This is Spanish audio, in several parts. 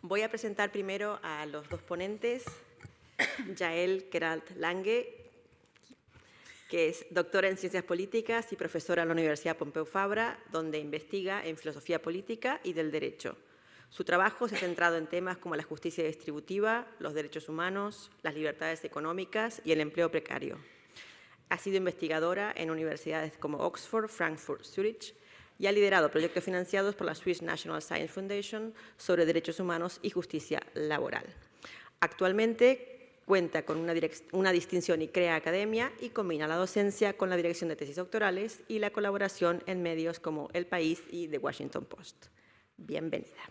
Voy a presentar primero a los dos ponentes, Yael Queralt-Lange, que es doctora en Ciencias Políticas y profesora en la Universidad Pompeu Fabra, donde investiga en filosofía política y del derecho. Su trabajo se ha centrado en temas como la justicia distributiva, los derechos humanos, las libertades económicas y el empleo precario. Ha sido investigadora en universidades como Oxford, Frankfurt, Zurich, y ha liderado proyectos financiados por la Swiss National Science Foundation sobre derechos humanos y justicia laboral. Actualmente cuenta con una distinción ICREA Academia y combina la docencia con la dirección de tesis doctorales y la colaboración en medios como El País y The Washington Post. Bienvenida.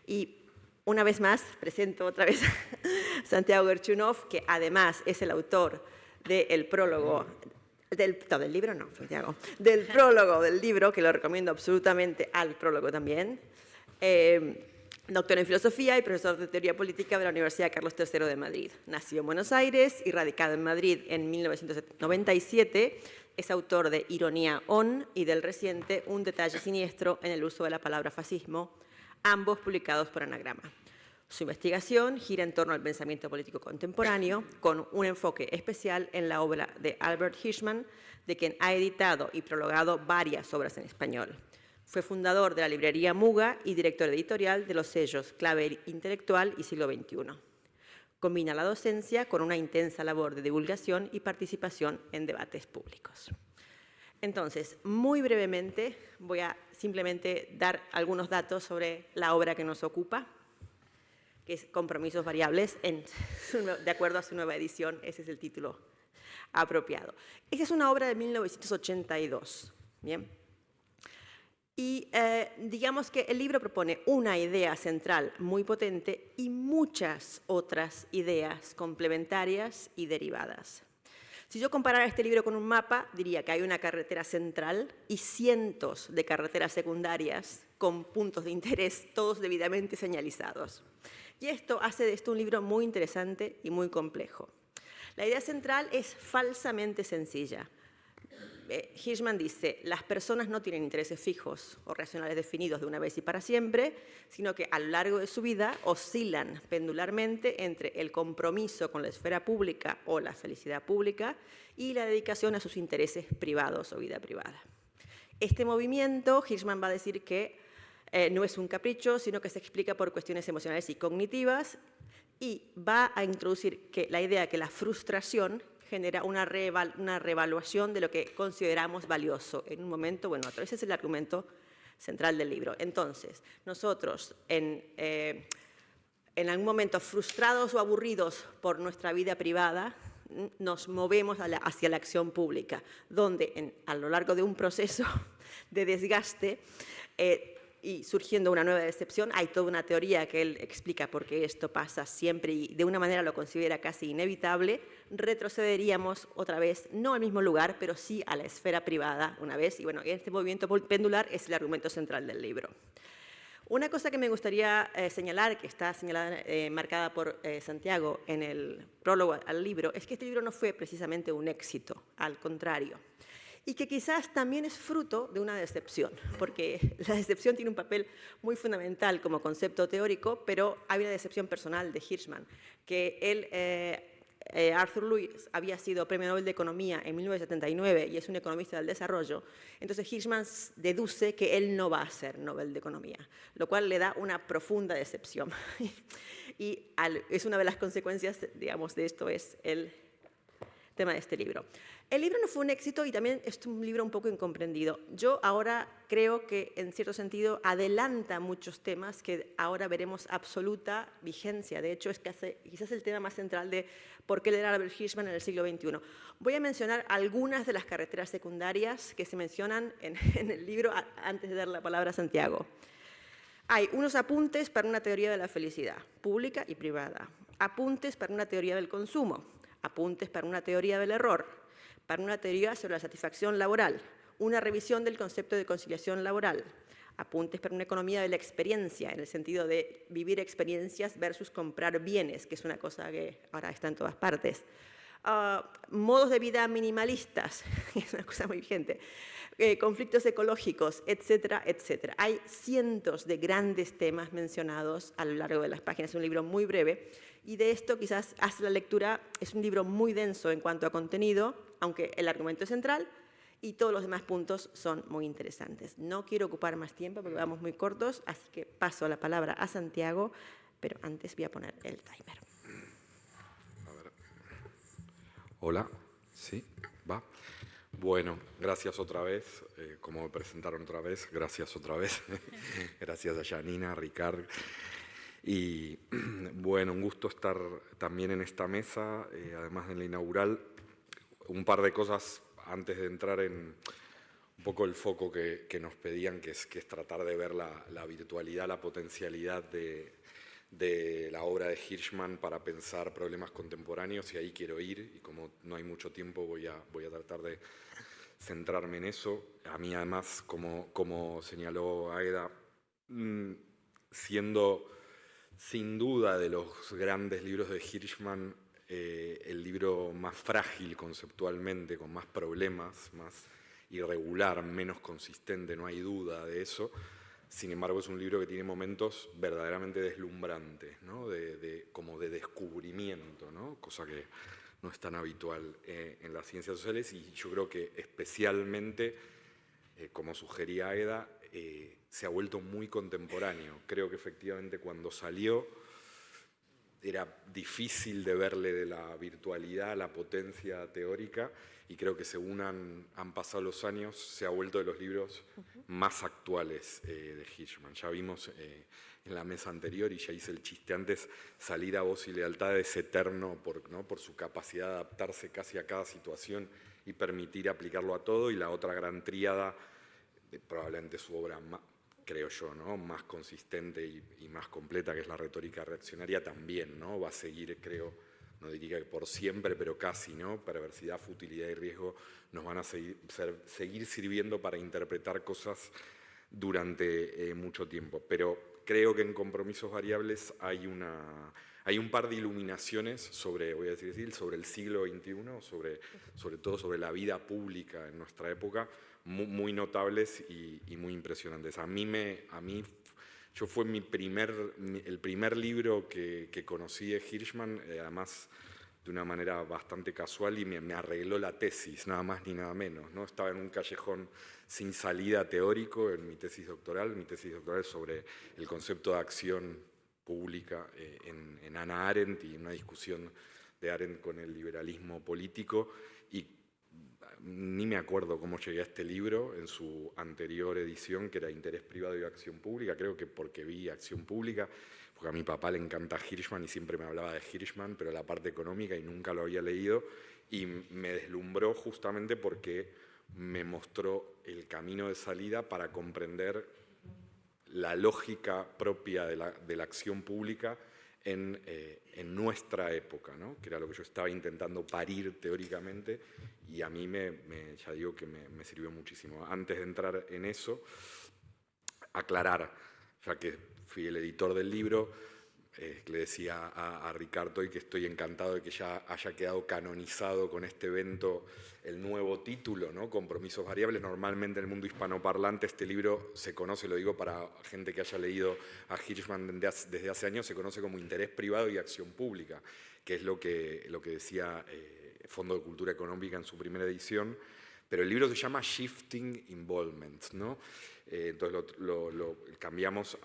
Y una vez más, presento otra vez a Santiago Gerchunov, que además es el autor del prólogo, del prólogo del libro, que lo recomiendo absolutamente al prólogo también. Doctor en Filosofía y profesor de Teoría Política de la Universidad Carlos III de Madrid. Nació en Buenos Aires y radicado en Madrid en 1997. Es autor de Ironía On y del reciente Un detalle siniestro en el uso de la palabra fascismo, ambos publicados por Anagrama. Su investigación gira en torno al pensamiento político contemporáneo, con un enfoque especial en la obra de Albert Hirschman, de quien ha editado y prologado varias obras en español. Fue fundador de la librería Muga y director editorial de los sellos Clave Intelectual y Siglo XXI. Combina la docencia con una intensa labor de divulgación y participación en debates públicos. Entonces, muy brevemente, voy a simplemente dar algunos datos sobre la obra que nos ocupa, que es Compromisos Variables, de acuerdo a su nueva edición. Ese es el título apropiado. Esta es una obra de 1982, ¿bien? Y digamos que el libro propone una idea central muy potente y muchas otras ideas complementarias y derivadas. Si yo comparara este libro con un mapa, diría que hay una carretera central y cientos de carreteras secundarias con puntos de interés, todos debidamente señalizados. Y esto hace de esto un libro muy interesante y muy complejo. La idea central es falsamente sencilla. Hirschman dice, las personas no tienen intereses fijos o racionales definidos de una vez y para siempre, sino que a lo largo de su vida oscilan pendularmente entre el compromiso con la esfera pública o la felicidad pública y la dedicación a sus intereses privados o vida privada. Este movimiento, Hirschman va a decir que no es un capricho, sino que se explica por cuestiones emocionales y cognitivas, y va a introducir la idea que la frustración genera una reevaluación de lo que consideramos valioso en un momento o en otro. Ese es el argumento central del libro. Entonces, nosotros en algún momento frustrados o aburridos por nuestra vida privada, nos movemos hacia la acción pública, donde a lo largo de un proceso de desgaste y surgiendo una nueva decepción, hay toda una teoría que él explica por qué esto pasa siempre y de una manera lo considera casi inevitable, retrocederíamos otra vez, no al mismo lugar, pero sí a la esfera privada una vez. Y bueno, este movimiento pendular es el argumento central del libro. Una cosa que me gustaría señalar, que está señalada, marcada por Santiago en el prólogo al libro, es que este libro no fue precisamente un éxito, al contrario. Y que quizás también es fruto de una decepción, porque la decepción tiene un papel muy fundamental como concepto teórico, pero hay una decepción personal de Hirschman, que él, Arthur Lewis, había sido Premio Nobel de Economía en 1979 y es un economista del desarrollo. Entonces Hirschman deduce que él no va a ser Nobel de Economía, lo cual le da una profunda decepción. Y es una de las consecuencias, digamos, de esto es el tema de este libro. El libro no fue un éxito y también es un libro un poco incomprendido. Yo ahora creo que, en cierto sentido, adelanta muchos temas que ahora veremos absoluta vigencia. De hecho, es quizás el tema más central de por qué leer a Albert Hirschman en el siglo XXI. Voy a mencionar algunas de las carreteras secundarias que se mencionan en el libro antes de dar la palabra a Santiago. Hay unos apuntes para una teoría de la felicidad, pública y privada. Apuntes para una teoría del consumo. Apuntes para una teoría del error. Para una teoría sobre la satisfacción laboral, una revisión del concepto de conciliación laboral, apuntes para una economía de la experiencia, en el sentido de vivir experiencias versus comprar bienes, que es una cosa que ahora está en todas partes, modos de vida minimalistas, es una cosa muy vigente, conflictos ecológicos, etcétera, etcétera. Hay cientos de grandes temas mencionados a lo largo de las páginas. Es un libro muy breve y de esto quizás hace la lectura, es un libro muy denso en cuanto a contenido, aunque el argumento es central y todos los demás puntos son muy interesantes. No quiero ocupar más tiempo porque vamos muy cortos, así que paso la palabra a Santiago, pero antes voy a poner el timer. A ver. Hola, ¿sí? ¿Va? Bueno, gracias otra vez, como me presentaron otra vez, gracias otra vez. Gracias a Janina, a Ricard. Y bueno, un gusto estar también en esta mesa, además de la inaugural. Un par de cosas antes de entrar en un poco el foco que nos pedían, que es tratar de ver la virtualidad, la potencialidad de la obra de Hirschman para pensar problemas contemporáneos, y ahí quiero ir, y como no hay mucho tiempo voy a tratar de centrarme en eso. A mí además, como señaló Aida, siendo sin duda de los grandes libros de Hirschman, el libro más frágil conceptualmente, con más problemas, más irregular, menos consistente, no hay duda de eso. Sin embargo, es un libro que tiene momentos verdaderamente deslumbrantes, ¿no? Como de descubrimiento, ¿no? Cosa que no es tan habitual en las ciencias sociales, y yo creo que especialmente, como sugería Aida, se ha vuelto muy contemporáneo. Creo que efectivamente cuando salió era difícil de verle de la virtualidad, la potencia teórica, y creo que según han pasado los años se ha vuelto de los libros más actuales de Hirschman. Ya vimos en la mesa anterior, y ya hice el chiste antes, salir a Voz y Lealtad es eterno por su capacidad de adaptarse casi a cada situación y permitir aplicarlo a todo, y la otra gran tríada, probablemente su obra más, creo yo, ¿no?, más consistente y más completa, que es la retórica reaccionaria, también, ¿no?, va a seguir, creo, no diría que por siempre, pero casi, ¿no? Perversidad, futilidad y riesgo nos van a seguir sirviendo para interpretar cosas durante mucho tiempo. Pero creo que en Compromisos Variables hay un par de iluminaciones sobre, voy a decir, sobre el siglo XXI, sobre todo sobre la vida pública en nuestra época, muy notables y muy impresionantes. Yo fue el primer libro que conocí de Hirschman, además de una manera bastante casual, y me arregló la tesis, nada más ni nada menos, ¿no? Estaba en un callejón sin salida teórico en mi tesis doctoral sobre el concepto de acción pública en Hannah Arendt, y una discusión de Arendt con el liberalismo político, y ni me acuerdo cómo llegué a este libro en su anterior edición, que era Interés Privado y Acción Pública, creo que porque vi Acción Pública, porque a mi papá le encanta Hirschman y siempre me hablaba de Hirschman, pero la parte económica, y nunca lo había leído, y me deslumbró justamente porque me mostró el camino de salida para comprender la lógica propia de la acción pública en nuestra época, ¿no?, que era lo que yo estaba intentando parir teóricamente, y a mí ya digo que me sirvió muchísimo. Antes de entrar en eso, aclarar, ya que fui el editor del libro, le decía a Ricardo hoy que estoy encantado de que ya haya quedado canonizado con este evento el nuevo título, ¿no?, Compromisos Variables. Normalmente en el mundo hispanoparlante este libro se conoce, lo digo para gente que haya leído a Hirschman desde hace años, se conoce como Interés Privado y Acción Pública, que es lo que decía Fondo de Cultura Económica en su primera edición, pero el libro se llama Shifting Involvement, ¿no? Entonces lo cambiamos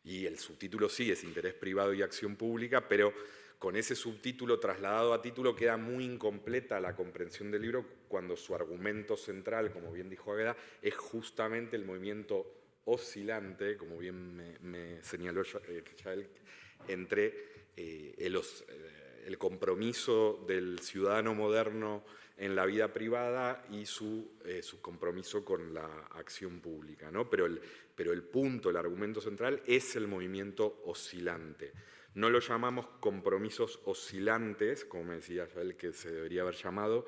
y el subtítulo sí es Interés Privado y Acción Pública, pero con ese subtítulo trasladado a título queda muy incompleta la comprensión del libro, cuando su argumento central, como bien dijo Agueda, es justamente el movimiento oscilante, como bien me señaló Yael, entre el compromiso del ciudadano moderno en la vida privada y su compromiso con la acción pública, ¿no? Pero el punto, el argumento central es el movimiento oscilante. No lo llamamos compromisos oscilantes, como me decía Yael que se debería haber llamado,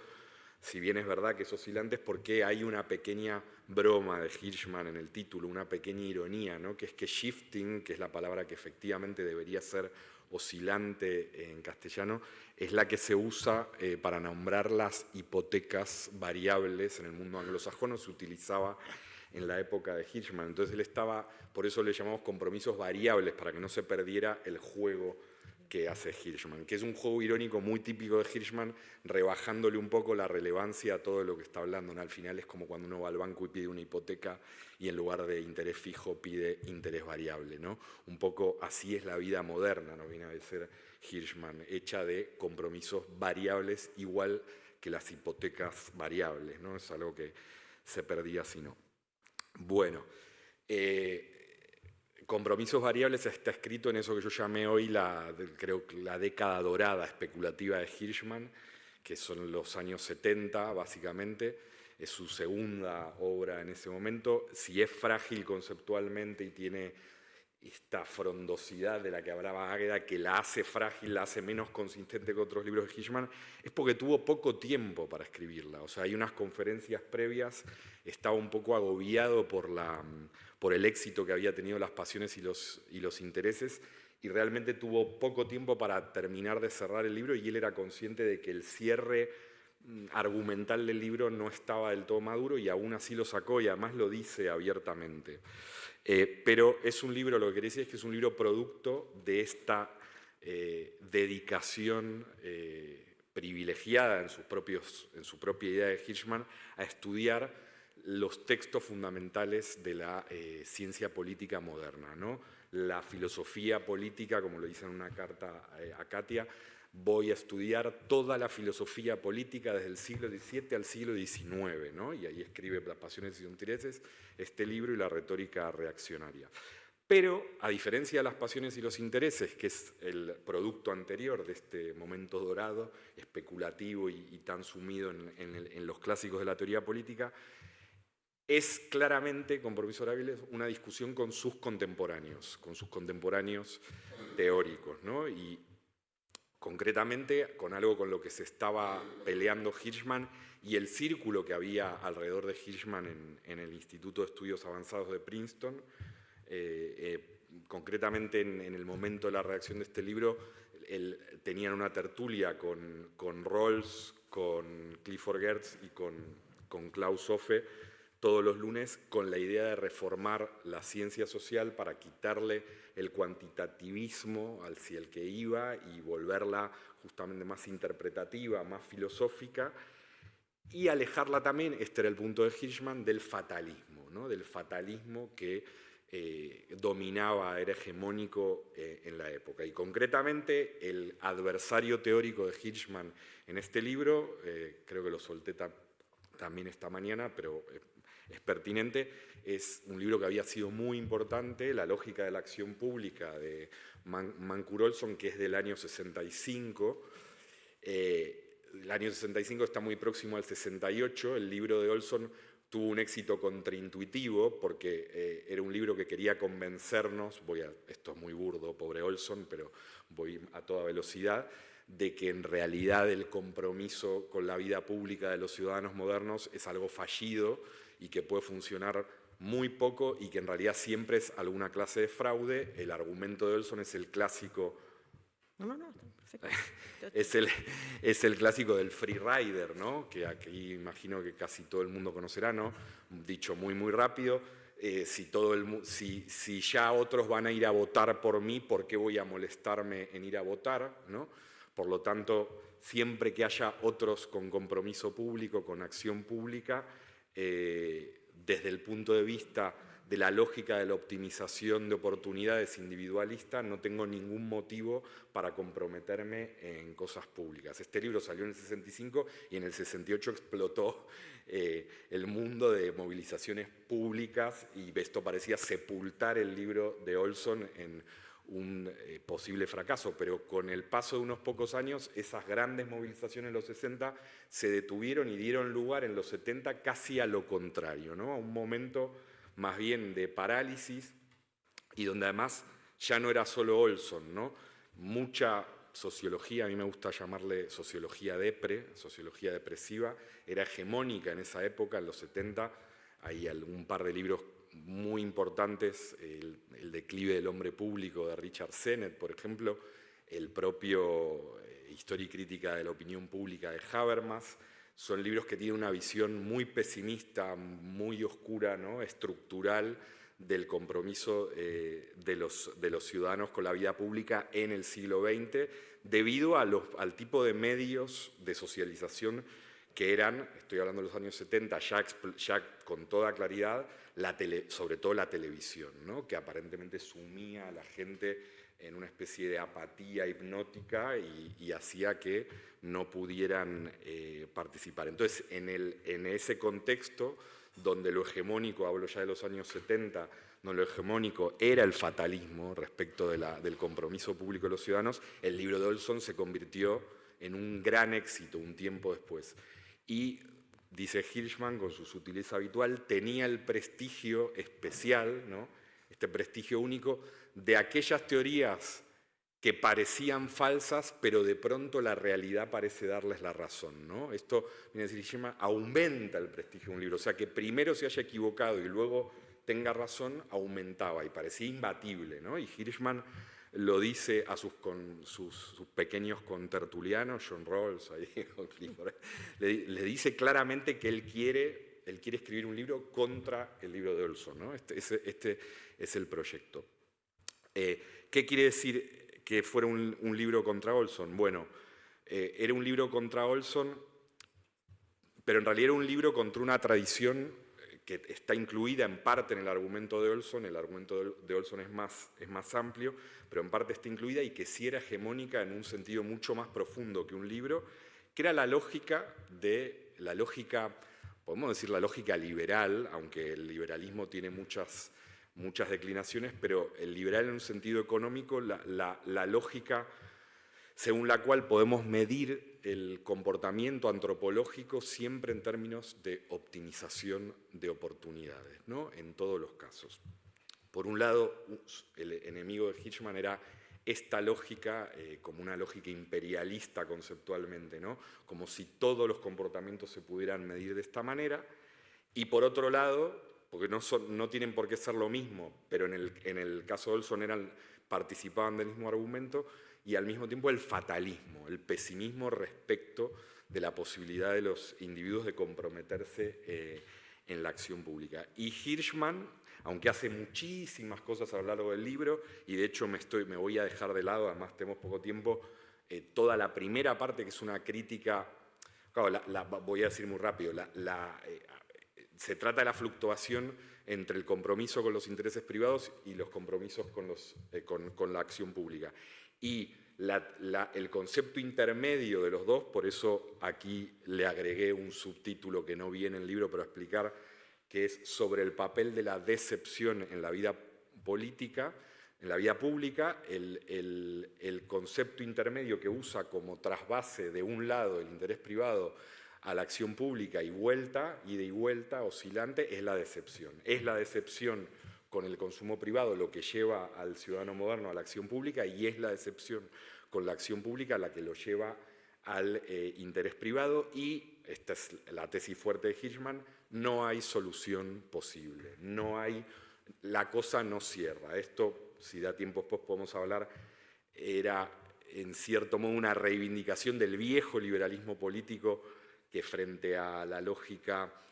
si bien es verdad que es oscilante, es porque hay una pequeña broma de Hirschman en el título, una pequeña ironía, ¿no? Que es que shifting, que es la palabra que efectivamente debería ser oscilante en castellano, es la que se usa para nombrar las hipotecas variables en el mundo anglosajón, se utilizaba en la época de Hirschman. Entonces él estaba, por eso le llamamos compromisos variables, para que no se perdiera el juego que hace Hirschman, que es un juego irónico muy típico de Hirschman, rebajándole un poco la relevancia a todo lo que está hablando, ¿no? Al final es como cuando uno va al banco y pide una hipoteca y en lugar de interés fijo pide interés variable, ¿no? Un poco así es la vida moderna, ¿no? Viene a ser Hirschman, hecha de compromisos variables igual que las hipotecas variables, ¿no? Es algo que se perdía si no. Bueno, compromisos variables está escrito en eso que yo llamé hoy creo la década dorada especulativa de Hirschman, que son los años 70 básicamente, es su segunda obra en ese momento. Si es frágil conceptualmente y tiene esta frondosidad de la que hablaba Águeda, que la hace frágil, la hace menos consistente que otros libros de Hirschman, es porque tuvo poco tiempo para escribirla. O sea, hay unas conferencias previas, estaba un poco agobiado por el éxito que había tenido Las pasiones y los intereses, y realmente tuvo poco tiempo para terminar de cerrar el libro, y él era consciente de que el cierre argumental del libro no estaba del todo maduro, y aún así lo sacó, y además lo dice abiertamente. Pero es un libro, lo que quería decir es que es un libro producto de esta dedicación privilegiada en su propia idea de Hirschman a estudiar los textos fundamentales de la ciencia política moderna, ¿no? La filosofía política, como lo dice en una carta a Katia, voy a estudiar toda la filosofía política desde el siglo XVII al siglo XIX, ¿no? Y ahí escribe Las pasiones y los intereses, este libro y la retórica reaccionaria. Pero, a diferencia de Las pasiones y los intereses, que es el producto anterior de este momento dorado, especulativo y tan sumido en los clásicos de la teoría política, es claramente, Compromisos Variables, una discusión con sus contemporáneos teóricos, ¿no? Y concretamente con algo con lo que se estaba peleando Hirschman y el círculo que había alrededor de Hirschman en el Instituto de Estudios Avanzados de Princeton. Concretamente en el momento de la redacción de este libro, tenían una tertulia con Rawls, con Clifford Geertz y con Klaus Hofe todos los lunes, con la idea de reformar la ciencia social para quitarle el cuantitativismo hacia el que iba y volverla justamente más interpretativa, más filosófica, y alejarla también, este era el punto de Hirschman, del fatalismo, ¿no? Del fatalismo que dominaba, era hegemónico en la época. Y concretamente el adversario teórico de Hirschman en este libro, creo que lo solté también esta mañana, pero es pertinente, es un libro que había sido muy importante, La lógica de la acción pública de Mancur Olson, que es del año 65. El año 65 está muy próximo al 68, el libro de Olson tuvo un éxito contraintuitivo porque era un libro que quería convencernos, esto es muy burdo, pobre Olson, pero voy a toda velocidad, de que en realidad el compromiso con la vida pública de los ciudadanos modernos es algo fallido y que puede funcionar muy poco y que en realidad siempre es alguna clase de fraude. El argumento de Olson es el clásico... No, perfecto. Es el clásico del free rider, ¿no? Que aquí imagino que casi todo el mundo conocerá, ¿no? Dicho muy, muy rápido, si ya otros van a ir a votar por mí, ¿por qué voy a molestarme en ir a votar, ¿no? Por lo tanto, siempre que haya otros con compromiso público, con acción pública, desde el punto de vista de la lógica de la optimización de oportunidades individualista, no tengo ningún motivo para comprometerme en cosas públicas. Este libro salió en el 65 y en el 68 explotó el mundo de movilizaciones públicas y esto parecía sepultar el libro de Olson en un posible fracaso, pero con el paso de unos pocos años, esas grandes movilizaciones en los 60 se detuvieron y dieron lugar en los 70 casi a lo contrario, ¿no? A un momento más bien de parálisis y donde además ya no era solo Olson, ¿no? Mucha sociología, a mí me gusta llamarle sociología depresiva, era hegemónica en esa época, en los 70, hay un par de libros muy importantes, el declive del hombre público de Richard Sennett, por ejemplo, el propio Historia y crítica de la opinión pública de Habermas. Son libros que tienen una visión muy pesimista, muy oscura, ¿no? Estructural, del compromiso de los ciudadanos con la vida pública en el siglo XX, debido al tipo de medios de socialización que eran, estoy hablando de los años 70, ya con toda claridad, sobre todo la televisión, ¿no? Que aparentemente sumía a la gente en una especie de apatía hipnótica y hacía que no pudieran participar. Entonces, en ese contexto, donde lo hegemónico, hablo ya de los años 70, donde lo hegemónico era el fatalismo respecto del compromiso público de los ciudadanos, el libro de Olson se convirtió en un gran éxito un tiempo después. Y, dice Hirschman, con su sutileza habitual, tenía el prestigio especial, ¿no? Este prestigio único de aquellas teorías que parecían falsas, pero de pronto la realidad parece darles la razón, ¿no? Esto, viene a decir Hirschman, aumenta el prestigio de un libro. O sea, que primero se haya equivocado y luego tenga razón, aumentaba y parecía imbatible, ¿no? Y Hirschman lo dice a sus pequeños contertulianos, John Rawls, le dice claramente que él quiere escribir un libro contra el libro de Olson, ¿no? Este es el proyecto. ¿Qué quiere decir que fuera un libro contra Olson? Bueno, era un libro contra Olson, pero en realidad era un libro contra una tradición que está incluida en parte en el argumento de Olson. El argumento de Olson es más amplio, pero en parte está incluida, y que sí era hegemónica en un sentido mucho más profundo que un libro, que era la lógica, podemos decir la lógica liberal, aunque el liberalismo tiene muchas declinaciones, pero el liberal en un sentido económico, la lógica según la cual podemos medir el comportamiento antropológico siempre en términos de optimización de oportunidades, ¿no? En todos los casos. Por un lado, el enemigo de Hirschman era esta lógica como una lógica imperialista conceptualmente, ¿no? Como si todos los comportamientos se pudieran medir de esta manera. Y por otro lado, porque no tienen por qué ser lo mismo, pero en el caso de Olson participaban del mismo argumento, y al mismo tiempo el fatalismo, el pesimismo respecto de la posibilidad de los individuos de comprometerse en la acción pública. Y Hirschman, aunque hace muchísimas cosas a lo largo del libro, y de hecho me voy a dejar de lado, además tenemos poco tiempo, toda la primera parte, que es una crítica, claro, voy a decir muy rápido, se trata de la fluctuación entre el compromiso con los intereses privados y los compromisos con la acción pública. Y el concepto intermedio de los dos, por eso aquí le agregué un subtítulo que no viene en el libro, pero a explicar, que es sobre el papel de la decepción en la vida política, en la vida pública. El concepto intermedio que usa como trasvase de un lado el interés privado a la acción pública ida y vuelta, oscilante, es la decepción. Es la decepción con el consumo privado lo que lleva al ciudadano moderno a la acción pública, y es la decepción con la acción pública la que lo lleva al interés privado. Y esta es la tesis fuerte de Hirschman: no hay solución posible, la cosa no cierra. Esto, si da tiempo después podemos hablar, era en cierto modo una reivindicación del viejo liberalismo político, que frente a la lógica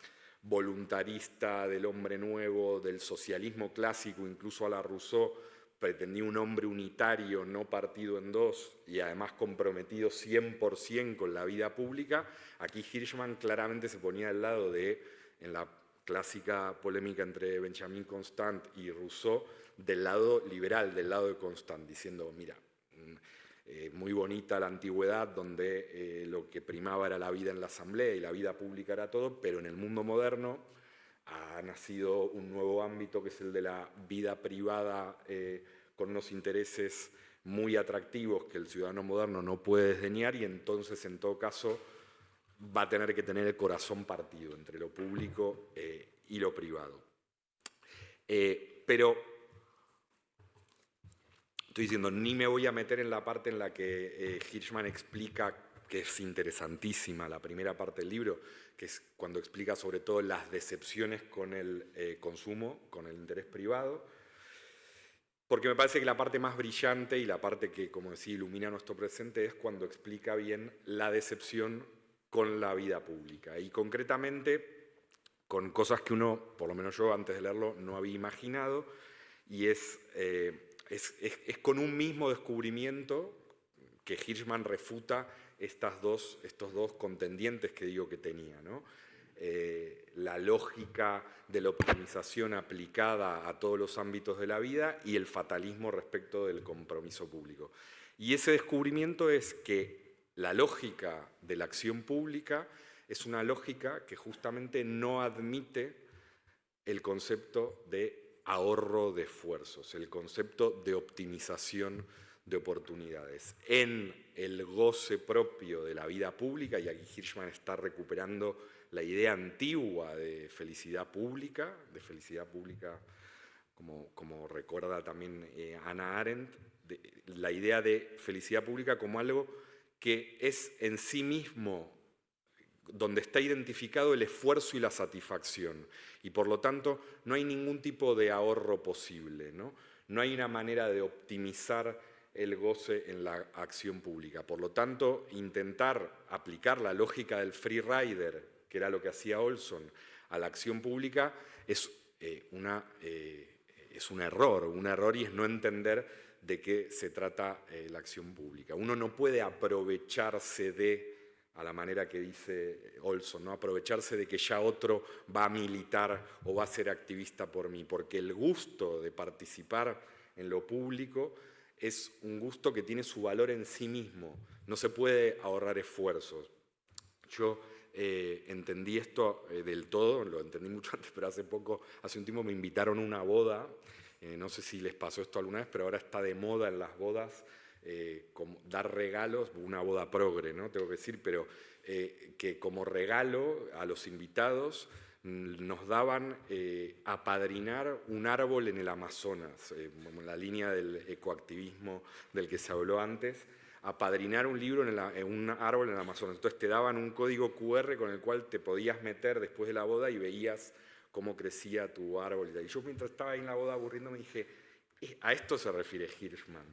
voluntarista del hombre nuevo, del socialismo clásico, incluso a la Rousseau, pretendía un hombre unitario, no partido en dos, y además comprometido 100% con la vida pública. Aquí Hirschman claramente se ponía al lado en la clásica polémica entre Benjamin Constant y Rousseau, del lado liberal, del lado de Constant, diciendo, mira, muy bonita la antigüedad, donde lo que primaba era la vida en la asamblea y la vida pública era todo, pero en el mundo moderno ha nacido un nuevo ámbito, que es el de la vida privada, con unos intereses muy atractivos que el ciudadano moderno no puede desdeñar, y entonces, en todo caso, va a tener que tener el corazón partido entre lo público y lo privado. Pero estoy diciendo, ni me voy a meter en la parte en la que Hirschman explica que es interesantísima, la primera parte del libro, que es cuando explica sobre todo las decepciones con el consumo, con el interés privado, porque me parece que la parte más brillante y la parte que, como decía, ilumina nuestro presente es cuando explica bien la decepción con la vida pública y concretamente con cosas que uno, por lo menos yo antes de leerlo, no había imaginado, y es con un mismo descubrimiento que Hirschman refuta estos dos contendientes que digo que tenía, ¿no? La lógica de la optimización aplicada a todos los ámbitos de la vida y el fatalismo respecto del compromiso público. Y ese descubrimiento es que la lógica de la acción pública es una lógica que justamente no admite el concepto de ahorro de esfuerzos, el concepto de optimización de oportunidades. En el goce propio de la vida pública, y aquí Hirschman está recuperando la idea antigua de felicidad pública como recuerda también Hannah Arendt, la idea de felicidad pública como algo que es en sí mismo donde está identificado el esfuerzo y la satisfacción, y por lo tanto no hay ningún tipo de ahorro posible, ¿no? No hay una manera de optimizar el goce en la acción pública. Por lo tanto, intentar aplicar la lógica del free rider, que era lo que hacía Olson, a la acción pública es un error y es no entender de qué se trata la acción pública. Uno no puede aprovecharse a la manera que dice Olson, ¿no? Aprovecharse de que ya otro va a militar o va a ser activista por mí, porque el gusto de participar en lo público es un gusto que tiene su valor en sí mismo, no se puede ahorrar esfuerzos. Yo entendí esto del todo, lo entendí mucho antes, pero hace un tiempo me invitaron a una boda, no sé si les pasó esto alguna vez, pero ahora está de moda en las bodas dar regalos, una boda progre, ¿no? Tengo que decir, pero que como regalo a los invitados nos daban apadrinar un árbol en el Amazonas, en la línea del ecoactivismo del que se habló antes, apadrinar un libro en un árbol en el Amazonas. Entonces te daban un código QR con el cual te podías meter después de la boda y veías cómo crecía tu árbol. Y yo mientras estaba ahí en la boda aburriéndome dije, a esto se refiere Hirschman.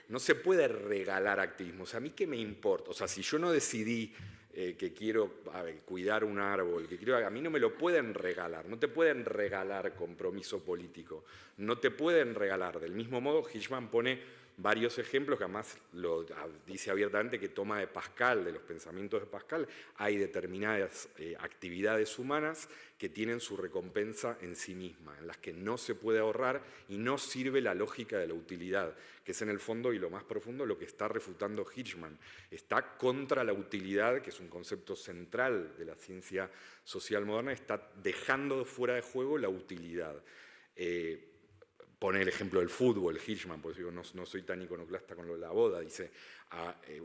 No se puede regalar activismo. O sea, ¿a mí qué me importa? O sea, si yo no decidí que quiero cuidar un árbol, a mí no me lo pueden regalar. No te pueden regalar compromiso político. No te pueden regalar. Del mismo modo, Hirschman pone varios ejemplos, que además lo dice abiertamente, que toma de Pascal, de los pensamientos de Pascal. Hay determinadas actividades humanas que tienen su recompensa en sí misma, en las que no se puede ahorrar y no sirve la lógica de la utilidad, que es en el fondo y lo más profundo lo que está refutando Hirschman. Está contra la utilidad, que es un concepto central de la ciencia social moderna, está dejando fuera de juego la utilidad. Pone el ejemplo del fútbol, Hirschman, por eso digo, no soy tan iconoclasta con lo de la boda, dice,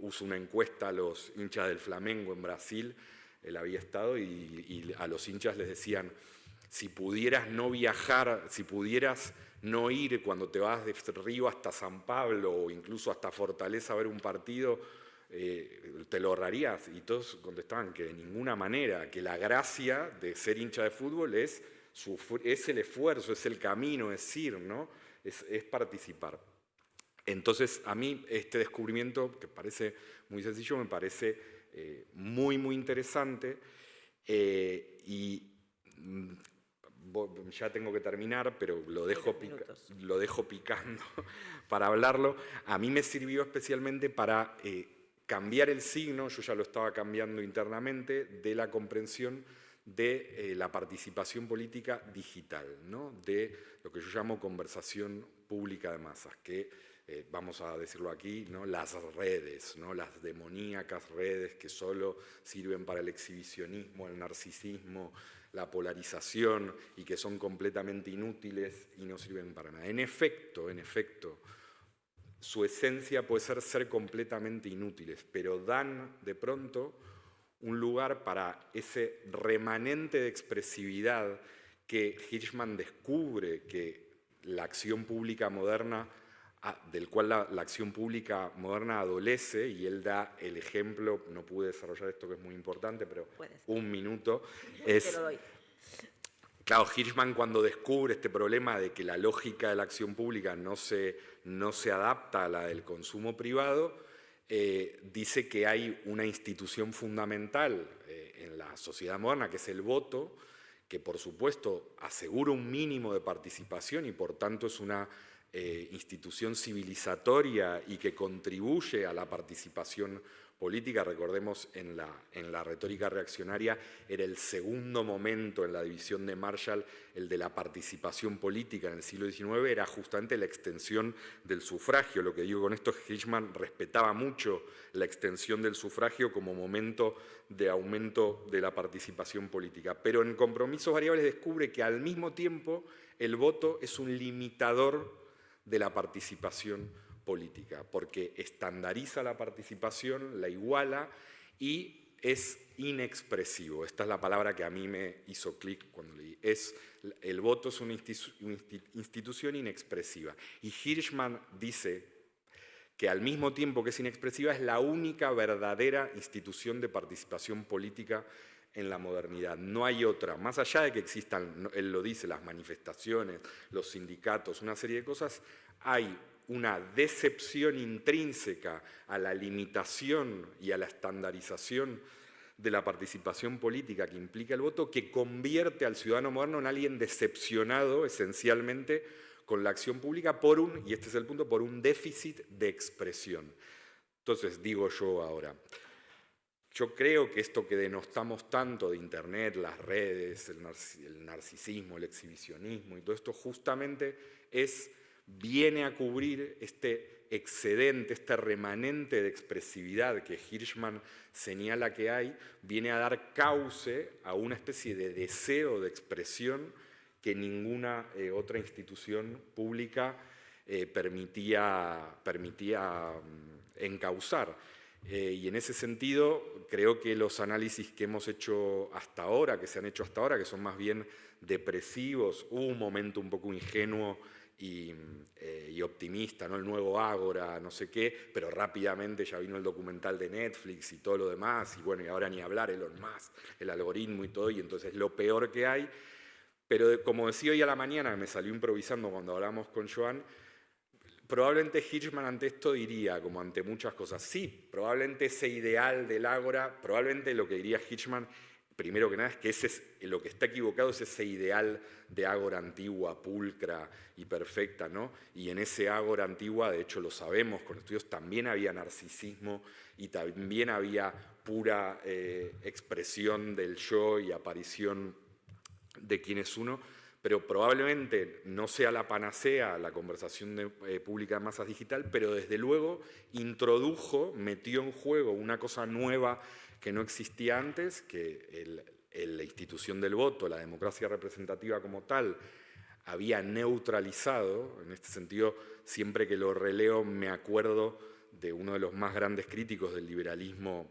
uso una encuesta a los hinchas del Flamengo en Brasil, él había estado y a los hinchas les decían, si pudieras no viajar, si pudieras no ir cuando te vas de Río hasta San Pablo o incluso hasta Fortaleza a ver un partido, ¿te lo ahorrarías? Y todos contestaban que de ninguna manera, que la gracia de ser hincha de fútbol es el esfuerzo, es el camino, es ir, ¿no? Es participar. Entonces, a mí este descubrimiento, que parece muy sencillo, me parece muy, muy interesante y ya tengo que terminar, pero lo dejo picando para hablarlo. A mí me sirvió especialmente para cambiar el signo, yo ya lo estaba cambiando internamente, de la comprensión de la participación política digital, ¿no? De lo que yo llamo conversación pública de masas, que vamos a decirlo aquí, ¿no? Las redes, ¿no? Las demoníacas redes que solo sirven para el exhibicionismo, el narcisismo, la polarización y que son completamente inútiles y no sirven para nada. En efecto, su esencia puede ser completamente inútiles, pero dan de pronto un lugar para ese remanente de expresividad que Hirschman descubre que la acción pública moderna del cual la acción pública moderna adolece, y él da el ejemplo, no pude desarrollar esto que es muy importante, pero un minuto, Te lo doy. Claro, Hirschman, cuando descubre este problema de que la lógica de la acción pública no se adapta a la del consumo privado, dice que hay una institución fundamental en la sociedad moderna, que es el voto, que por supuesto asegura un mínimo de participación y por tanto es una institución civilizatoria y que contribuye a la participación política. Recordemos, en la retórica reaccionaria era el segundo momento en la división de Marshall, el de la participación política en el siglo XIX, era justamente la extensión del sufragio. Lo que digo con esto es que Hirschman respetaba mucho la extensión del sufragio como momento de aumento de la participación política. Pero en Compromisos Variables descubre que al mismo tiempo el voto es un limitador de la participación política, porque estandariza la participación, la iguala y es inexpresivo. Esta es la palabra que a mí me hizo clic cuando leí. El voto es una institución inexpresiva. Y Hirschman dice que al mismo tiempo que es inexpresiva, es la única verdadera institución de participación política en la modernidad. No hay otra. Más allá de que existan, él lo dice, las manifestaciones, los sindicatos, una serie de cosas, hay una decepción intrínseca a la limitación y a la estandarización de la participación política que implica el voto, que convierte al ciudadano moderno en alguien decepcionado esencialmente con la acción pública y este es el punto, por un déficit de expresión. Entonces, digo yo ahora, yo creo que esto que denostamos tanto de Internet, las redes, el narcisismo, el exhibicionismo y todo esto justamente viene a cubrir este excedente, este remanente de expresividad que Hirschman señala que hay, viene a dar cauce a una especie de deseo de expresión que ninguna otra institución pública permitía encauzar. Y en ese sentido, creo que los análisis que hemos hecho hasta ahora, que se han hecho hasta ahora, que son más bien depresivos, hubo un momento un poco ingenuo y optimista, ¿no? El nuevo Ágora, no sé qué, pero rápidamente ya vino el documental de Netflix y todo lo demás, y bueno, y ahora ni hablar, Elon Musk, el algoritmo y todo, y entonces lo peor que hay. Pero como decía hoy a la mañana, me salió improvisando cuando hablamos con Joan, probablemente Hirschman ante esto diría, como ante muchas cosas, sí, probablemente ese ideal del Ágora, probablemente lo que diría Hirschman, primero que nada, es que lo que está equivocado es ese ideal de Ágora antigua, pulcra y perfecta, ¿no? Y en ese Ágora antigua, de hecho lo sabemos con estudios, también había narcisismo y también había pura expresión del yo y aparición de quién es uno, pero probablemente no sea la panacea la conversación pública de masas digital, pero desde luego metió en juego una cosa nueva que no existía antes, que la institución del voto, la democracia representativa como tal, había neutralizado. En este sentido, siempre que lo releo me acuerdo de uno de los más grandes críticos del liberalismo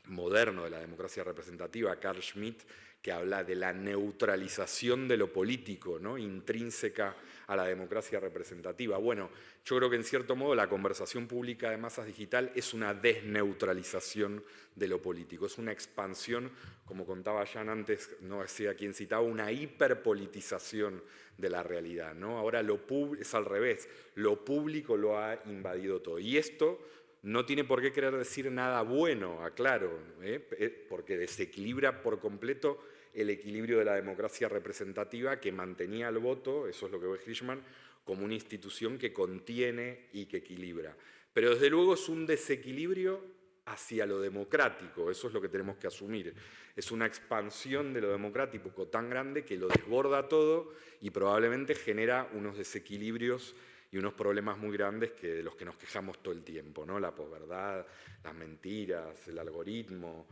moderno, de la democracia representativa, Carl Schmitt, que habla de la neutralización de lo político, ¿no? Intrínseca a la democracia representativa. Bueno, yo creo que en cierto modo la conversación pública de masas digital es una desneutralización de lo político, es una expansión, como contaba Jan antes, no sé a quién citaba, una hiperpolitización de la realidad, ¿no? Ahora es al revés, lo público lo ha invadido todo. Y esto no tiene por qué querer decir nada bueno, aclaro, porque desequilibra por completo el equilibrio de la democracia representativa que mantenía el voto, eso es lo que ve Hirschman, como una institución que contiene y que equilibra. Pero desde luego es un desequilibrio hacia lo democrático, eso es lo que tenemos que asumir. Es una expansión de lo democrático tan grande que lo desborda todo y probablemente genera unos desequilibrios y unos problemas muy grandes de los que nos quejamos todo el tiempo, ¿no? La posverdad, las mentiras, el algoritmo,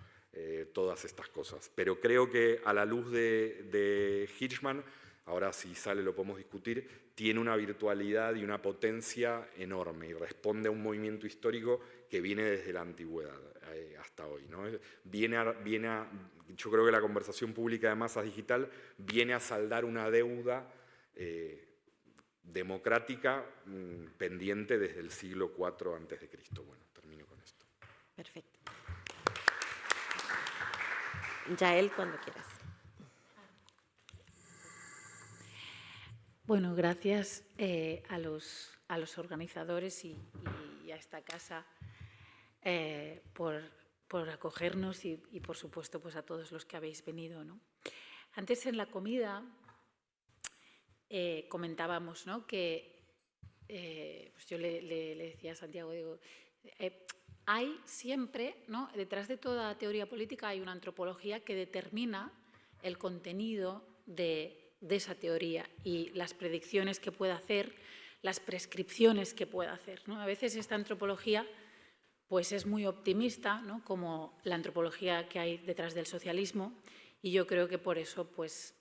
todas estas cosas. Pero creo que a la luz de Hirschman, ahora si sale lo podemos discutir, tiene una virtualidad y una potencia enorme y responde a un movimiento histórico que viene desde la antigüedad hasta hoy, ¿no? Yo creo que la conversación pública de masas digital viene a saldar una deuda democrática pendiente desde el siglo IV a.C. Bueno, termino con esto. Perfecto. Yael, cuando quieras. Bueno, gracias a los organizadores y a esta casa por acogernos y por supuesto, pues a todos los que habéis venido, ¿no? Antes en la comida comentábamos, ¿no?, que pues yo le decía a Santiago, digo, hay siempre, ¿no?, detrás de toda teoría política hay una antropología que determina el contenido de esa teoría y las predicciones que puede hacer, las prescripciones que puede hacer, ¿no? A veces esta antropología pues es muy optimista, ¿no?, como la antropología que hay detrás del socialismo, y yo creo que por eso pues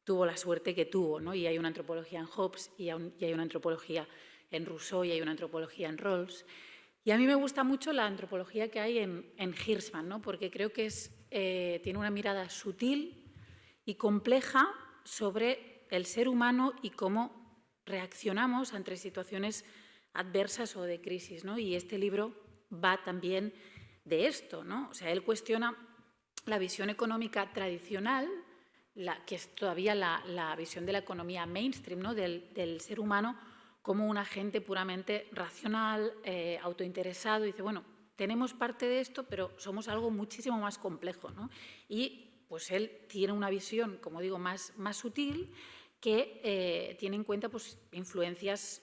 tuvo la suerte que tuvo, ¿no? Y hay una antropología en Hobbes, y hay una antropología en Rousseau, y hay una antropología en Rawls. Y a mí me gusta mucho la antropología que hay en Hirschman, ¿no?, porque creo que tiene una mirada sutil y compleja sobre el ser humano y cómo reaccionamos ante situaciones adversas o de crisis, ¿no? Y este libro va también de esto, ¿no? O sea, él cuestiona la visión económica tradicional, que es todavía la visión de la economía mainstream, ¿no?, del ser humano como un agente puramente racional, autointeresado. Y dice, bueno, tenemos parte de esto, pero somos algo muchísimo más complejo, ¿no? Y pues él tiene una visión, como digo, más sutil, que tiene en cuenta pues, influencias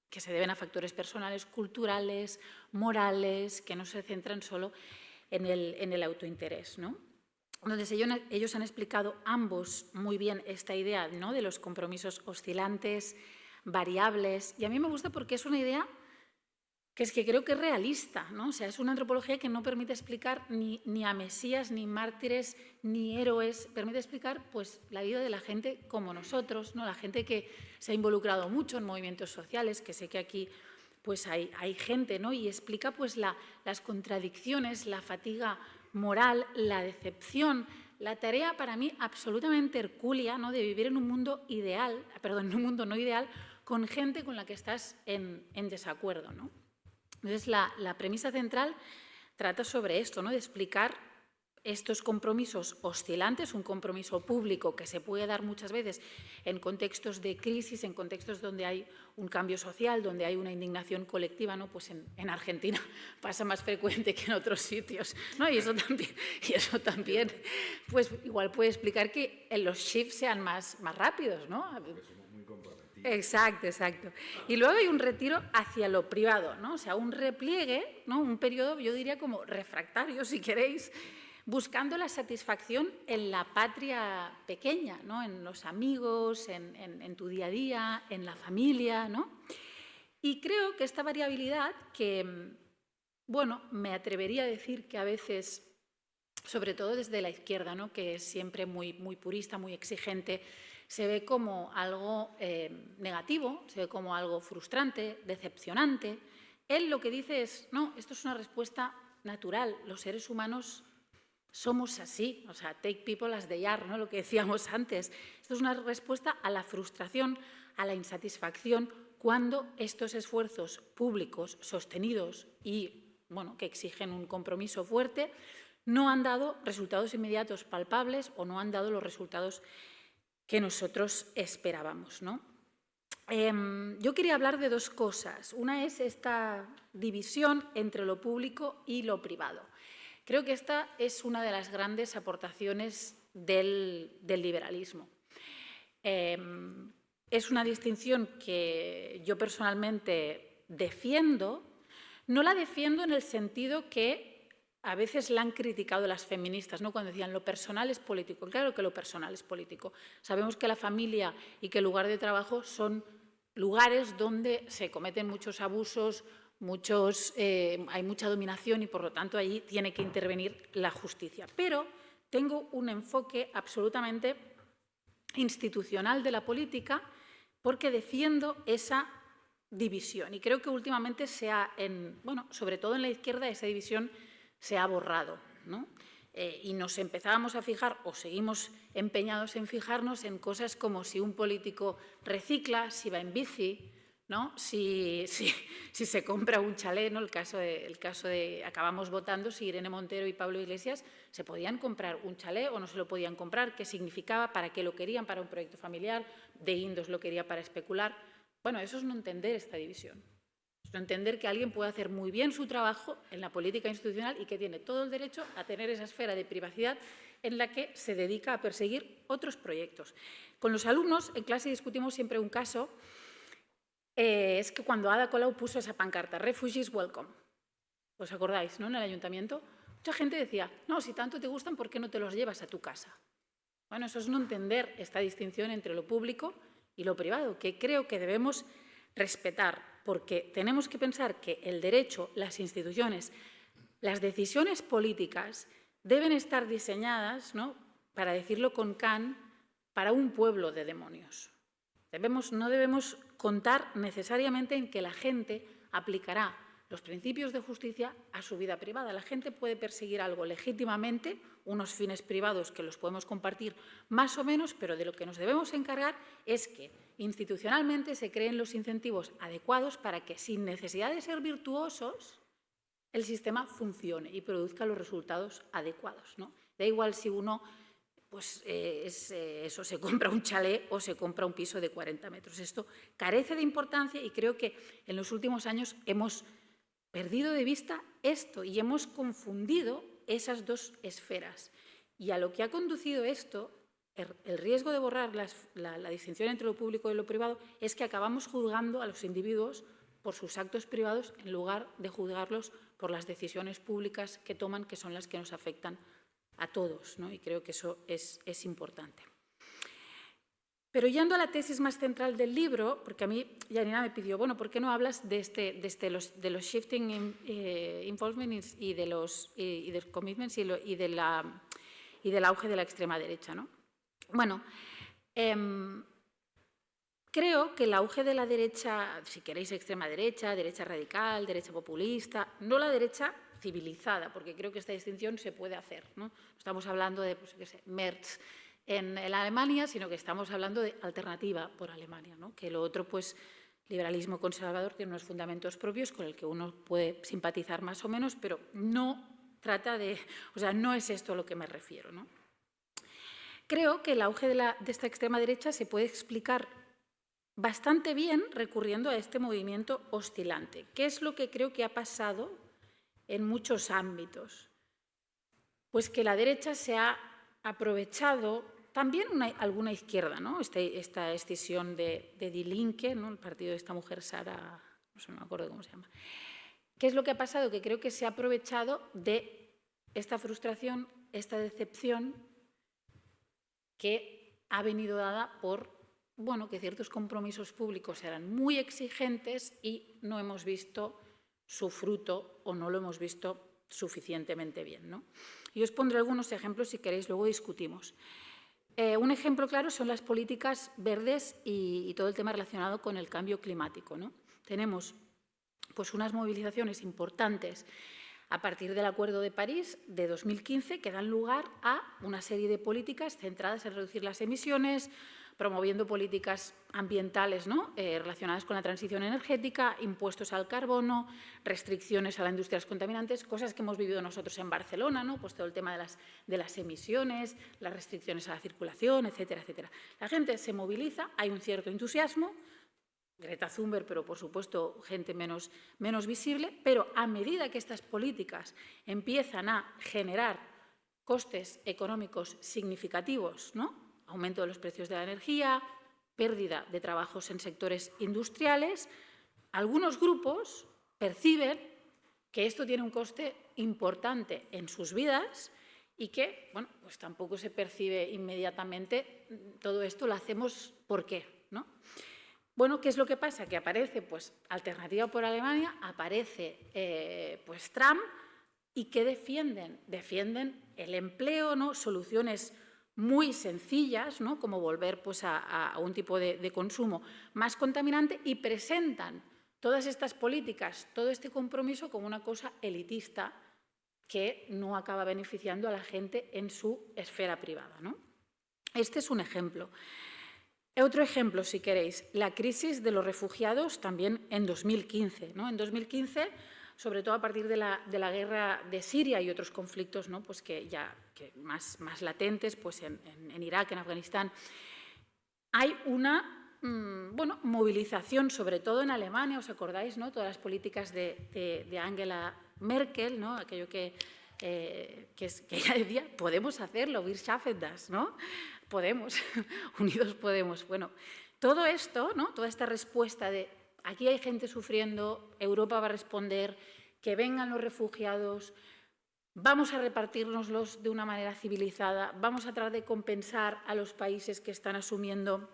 que se deben a factores personales, culturales, morales, que no se centran solo en el autointerés, ¿no? Entonces, ellos han explicado ambos muy bien esta idea, ¿no?, de los compromisos oscilantes, variables, y a mí me gusta porque es una idea que creo que es realista, ¿no? O sea, es una antropología que no permite explicar ni a mesías, ni mártires, ni héroes, permite explicar pues, la vida de la gente como nosotros, ¿no?, la gente que se ha involucrado mucho en movimientos sociales, que sé que aquí pues, hay gente, ¿no?, y explica pues, las contradicciones, la fatiga moral, la decepción, la tarea para mí absolutamente hercúlea, ¿no?, de vivir en un mundo ideal, perdón, en un mundo no ideal, con gente con la que estás en desacuerdo, ¿no? Entonces, la premisa central trata sobre esto, ¿no?, de explicar estos compromisos oscilantes, un compromiso público que se puede dar muchas veces en contextos de crisis, en contextos donde hay un cambio social, donde hay una indignación colectiva, ¿no? Pues en Argentina pasa más frecuente que en otros sitios, ¿no? Y eso también pues igual puede explicar que los shifts sean más rápidos, ¿no? Exacto. Y luego hay un retiro hacia lo privado, ¿no? O sea, un repliegue, ¿no?, un periodo, yo diría como refractario, si queréis, buscando la satisfacción en la patria pequeña, ¿no?, en los amigos, en tu día a día, en la familia, ¿no? Y creo que esta variabilidad que, bueno, me atrevería a decir que a veces, sobre todo desde la izquierda, ¿no?, que es siempre muy purista, muy exigente, se ve como algo negativo, se ve como algo frustrante, decepcionante. Él lo que dice es, no, esto es una respuesta natural, los seres humanos somos así, o sea, take people as they are, ¿no?, lo que decíamos antes. Esto es una respuesta a la frustración, a la insatisfacción, cuando estos esfuerzos públicos sostenidos y, bueno, que exigen un compromiso fuerte, no han dado resultados inmediatos palpables o no han dado los resultados que nosotros esperábamos, ¿no? Yo quería hablar de dos cosas. Una es esta división entre lo público y lo privado. Creo que esta es una de las grandes aportaciones del liberalismo. Es una distinción que yo personalmente defiendo. No la defiendo en el sentido que a veces la han criticado las feministas, ¿no?, cuando decían lo personal es político. Claro que lo personal es político. Sabemos que la familia y que el lugar de trabajo son lugares donde se cometen muchos abusos, hay mucha dominación y, por lo tanto, allí tiene que intervenir la justicia. Pero tengo un enfoque absolutamente institucional de la política porque defiendo esa división. Y creo que últimamente sobre todo en la izquierda, esa división se ha borrado, ¿no? y nos empezábamos a fijar, o seguimos empeñados en fijarnos en cosas como si un político recicla, si va en bici, ¿no? Si se compra un chalet, ¿no? El caso de acabamos votando si Irene Montero y Pablo Iglesias se podían comprar un chalet o no se lo podían comprar, qué significaba, para qué lo querían, para un proyecto familiar, de Guindos lo quería para especular. Bueno, eso es no entender esta división. Es no entender que alguien puede hacer muy bien su trabajo en la política institucional y que tiene todo el derecho a tener esa esfera de privacidad en la que se dedica a perseguir otros proyectos. Con los alumnos en clase discutimos siempre un caso. Es que cuando Ada Colau puso esa pancarta, Refugees Welcome, ¿os acordáis, no? En el ayuntamiento, mucha gente decía, no, si tanto te gustan, ¿por qué no te los llevas a tu casa? Bueno, eso es no entender esta distinción entre lo público y lo privado, que creo que debemos respetar, porque tenemos que pensar que el derecho, las instituciones, las decisiones políticas deben estar diseñadas, ¿no? Para decirlo con Kant, para un pueblo de demonios. No debemos contar necesariamente en que la gente aplicará los principios de justicia a su vida privada. La gente puede perseguir algo legítimamente, unos fines privados que los podemos compartir más o menos, pero de lo que nos debemos encargar es que institucionalmente se creen los incentivos adecuados para que, sin necesidad de ser virtuosos, el sistema funcione y produzca los resultados adecuados, ¿no? Da igual si uno pues eso, se compra un chalet o se compra un piso de 40 metros. Esto carece de importancia y creo que en los últimos años hemos perdido de vista esto y hemos confundido esas dos esferas. Y a lo que ha conducido esto, el riesgo de borrar la distinción entre lo público y lo privado, es que acabamos juzgando a los individuos por sus actos privados en lugar de juzgarlos por las decisiones públicas que toman, que son las que nos afectan a todos, ¿no? Y creo que eso es importante. Pero yendo a la tesis más central del libro, porque a mí Janina me pidió, bueno, ¿por qué no hablas de los shifting involvements y de los commitments y del auge de la extrema derecha, ¿no? Bueno, creo que el auge de la derecha, si queréis extrema derecha, derecha radical, derecha populista, no la derecha civilizada, porque creo que esta distinción se puede hacer, ¿no? No estamos hablando de, pues, qué sé, Merz en Alemania, sino que estamos hablando de alternativa por Alemania, ¿no? Que lo otro, pues, liberalismo conservador tiene unos fundamentos propios con el que uno puede simpatizar más o menos, pero no trata de, o sea, no es esto a lo que me refiero, ¿no? Creo que el auge de esta extrema derecha se puede explicar bastante bien recurriendo a este movimiento oscilante. ¿Qué es lo que creo que ha pasado en muchos ámbitos? Pues que la derecha se ha aprovechado, también alguna izquierda, ¿no? Esta escisión de Die Linke, ¿no? El partido de esta mujer Sara, no sé, no me acuerdo cómo se llama. ¿Qué es lo que ha pasado? Que creo que se ha aprovechado de esta frustración, esta decepción que ha venido dada por, bueno, que ciertos compromisos públicos eran muy exigentes y no hemos visto su fruto o no lo hemos visto suficientemente bien, ¿no? Y os pondré algunos ejemplos si queréis, luego discutimos. Un ejemplo claro son las políticas verdes y todo el tema relacionado con el cambio climático, ¿no? Tenemos pues, unas movilizaciones importantes a partir del Acuerdo de París de 2015 que dan lugar a una serie de políticas centradas en reducir las emisiones, promoviendo políticas ambientales, ¿no? Relacionadas con la transición energética, impuestos al carbono, restricciones a las industrias contaminantes, cosas que hemos vivido nosotros en Barcelona, ¿no? Pues todo el tema de las emisiones, las restricciones a la circulación, etcétera, etcétera. La gente se moviliza, hay un cierto entusiasmo, Greta Thunberg, pero por supuesto gente menos visible, pero a medida que estas políticas empiezan a generar costes económicos significativos, ¿no? Aumento de los precios de la energía, pérdida de trabajos en sectores industriales, algunos grupos perciben que esto tiene un coste importante en sus vidas y que, bueno, pues tampoco se percibe inmediatamente todo esto lo hacemos ¿por qué?, ¿no? Bueno, ¿qué es lo que pasa? Que aparece, pues, Alternativa por Alemania, aparece, pues, Trump, ¿y qué defienden? Defienden el empleo, ¿no? Soluciones muy sencillas, ¿no? Como volver, pues, a un tipo de consumo más contaminante y presentan todas estas políticas, todo este compromiso como una cosa elitista que no acaba beneficiando a la gente en su esfera privada, ¿no? Este es un ejemplo. Otro ejemplo, si queréis, la crisis de los refugiados también en 2015, ¿no? En 2015, sobre todo a partir de la guerra de Siria y otros conflictos, ¿no? Pues que más latentes, pues en Irak, en Afganistán, hay una movilización, sobre todo en Alemania, ¿os acordáis, no? Todas las políticas de Angela Merkel, ¿no? Aquello que ella decía, podemos hacerlo, wir schaffen das, ¿no? Podemos, unidos podemos. Bueno, todo esto, ¿no? Toda esta respuesta de aquí hay gente sufriendo, Europa va a responder, que vengan los refugiados, vamos a repartírnoslos de una manera civilizada, vamos a tratar de compensar a los países que están asumiendo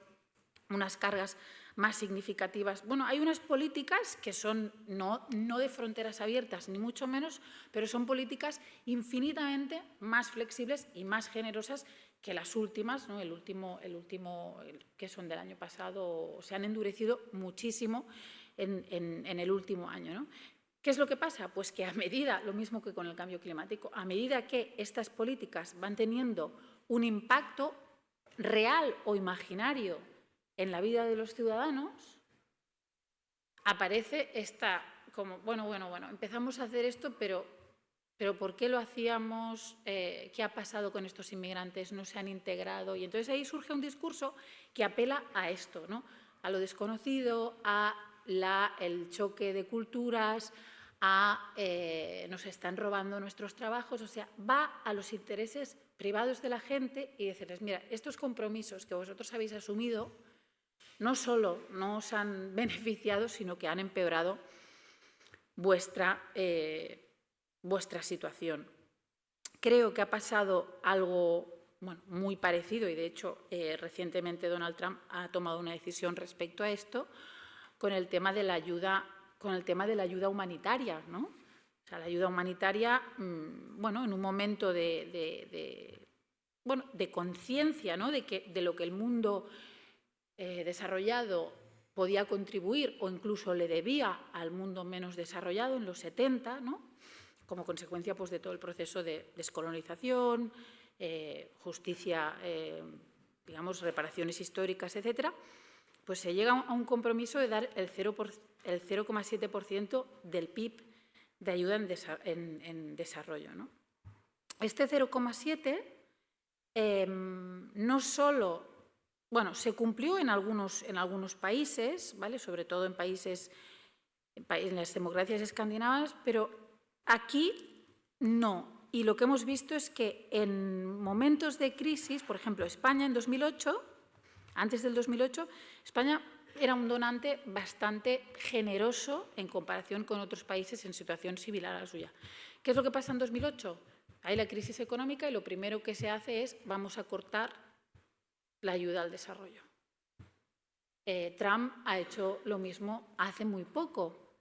unas cargas más significativas. Bueno, hay unas políticas que son no de fronteras abiertas, ni mucho menos, pero son políticas infinitamente más flexibles y más generosas que las últimas, ¿no? El último, que son del año pasado, se han endurecido muchísimo en el último año, ¿no? ¿Qué es lo que pasa? Pues que a medida, lo mismo que con el cambio climático, a medida que estas políticas van teniendo un impacto real o imaginario en la vida de los ciudadanos, aparece esta como, bueno, empezamos a hacer esto, pero ¿por qué lo hacíamos? ¿Qué ha pasado con estos inmigrantes? ¿No se han integrado? Y entonces ahí surge un discurso que apela a esto, ¿no? A lo desconocido, a el choque de culturas, nos están robando nuestros trabajos, o sea, va a los intereses privados de la gente y decirles, mira, estos compromisos que vosotros habéis asumido no solo no os han beneficiado, sino que han empeorado vuestra situación. Creo que ha pasado algo muy parecido y, de hecho, recientemente Donald Trump ha tomado una decisión respecto a esto con el tema de la ayuda humanitaria, ¿no? O sea, la ayuda humanitaria, en un momento de conciencia, ¿no? De lo que el mundo desarrollado podía contribuir o incluso le debía al mundo menos desarrollado en los 70, ¿no? Como consecuencia, pues, de todo el proceso de descolonización, justicia, reparaciones históricas, etcétera, pues se llega a un compromiso de dar el 0,7% del PIB de ayuda en desarrollo, ¿no? Este 0,7 no solo, se cumplió en algunos países, ¿vale? Sobre todo en las democracias escandinavas, pero aquí no. Y lo que hemos visto es que en momentos de crisis, por ejemplo, España en 2008, antes del 2008, España era un donante bastante generoso en comparación con otros países en situación similar a la suya. ¿Qué es lo que pasa en 2008? Hay la crisis económica y lo primero que se hace es vamos a cortar la ayuda al desarrollo. Trump ha hecho lo mismo hace muy poco.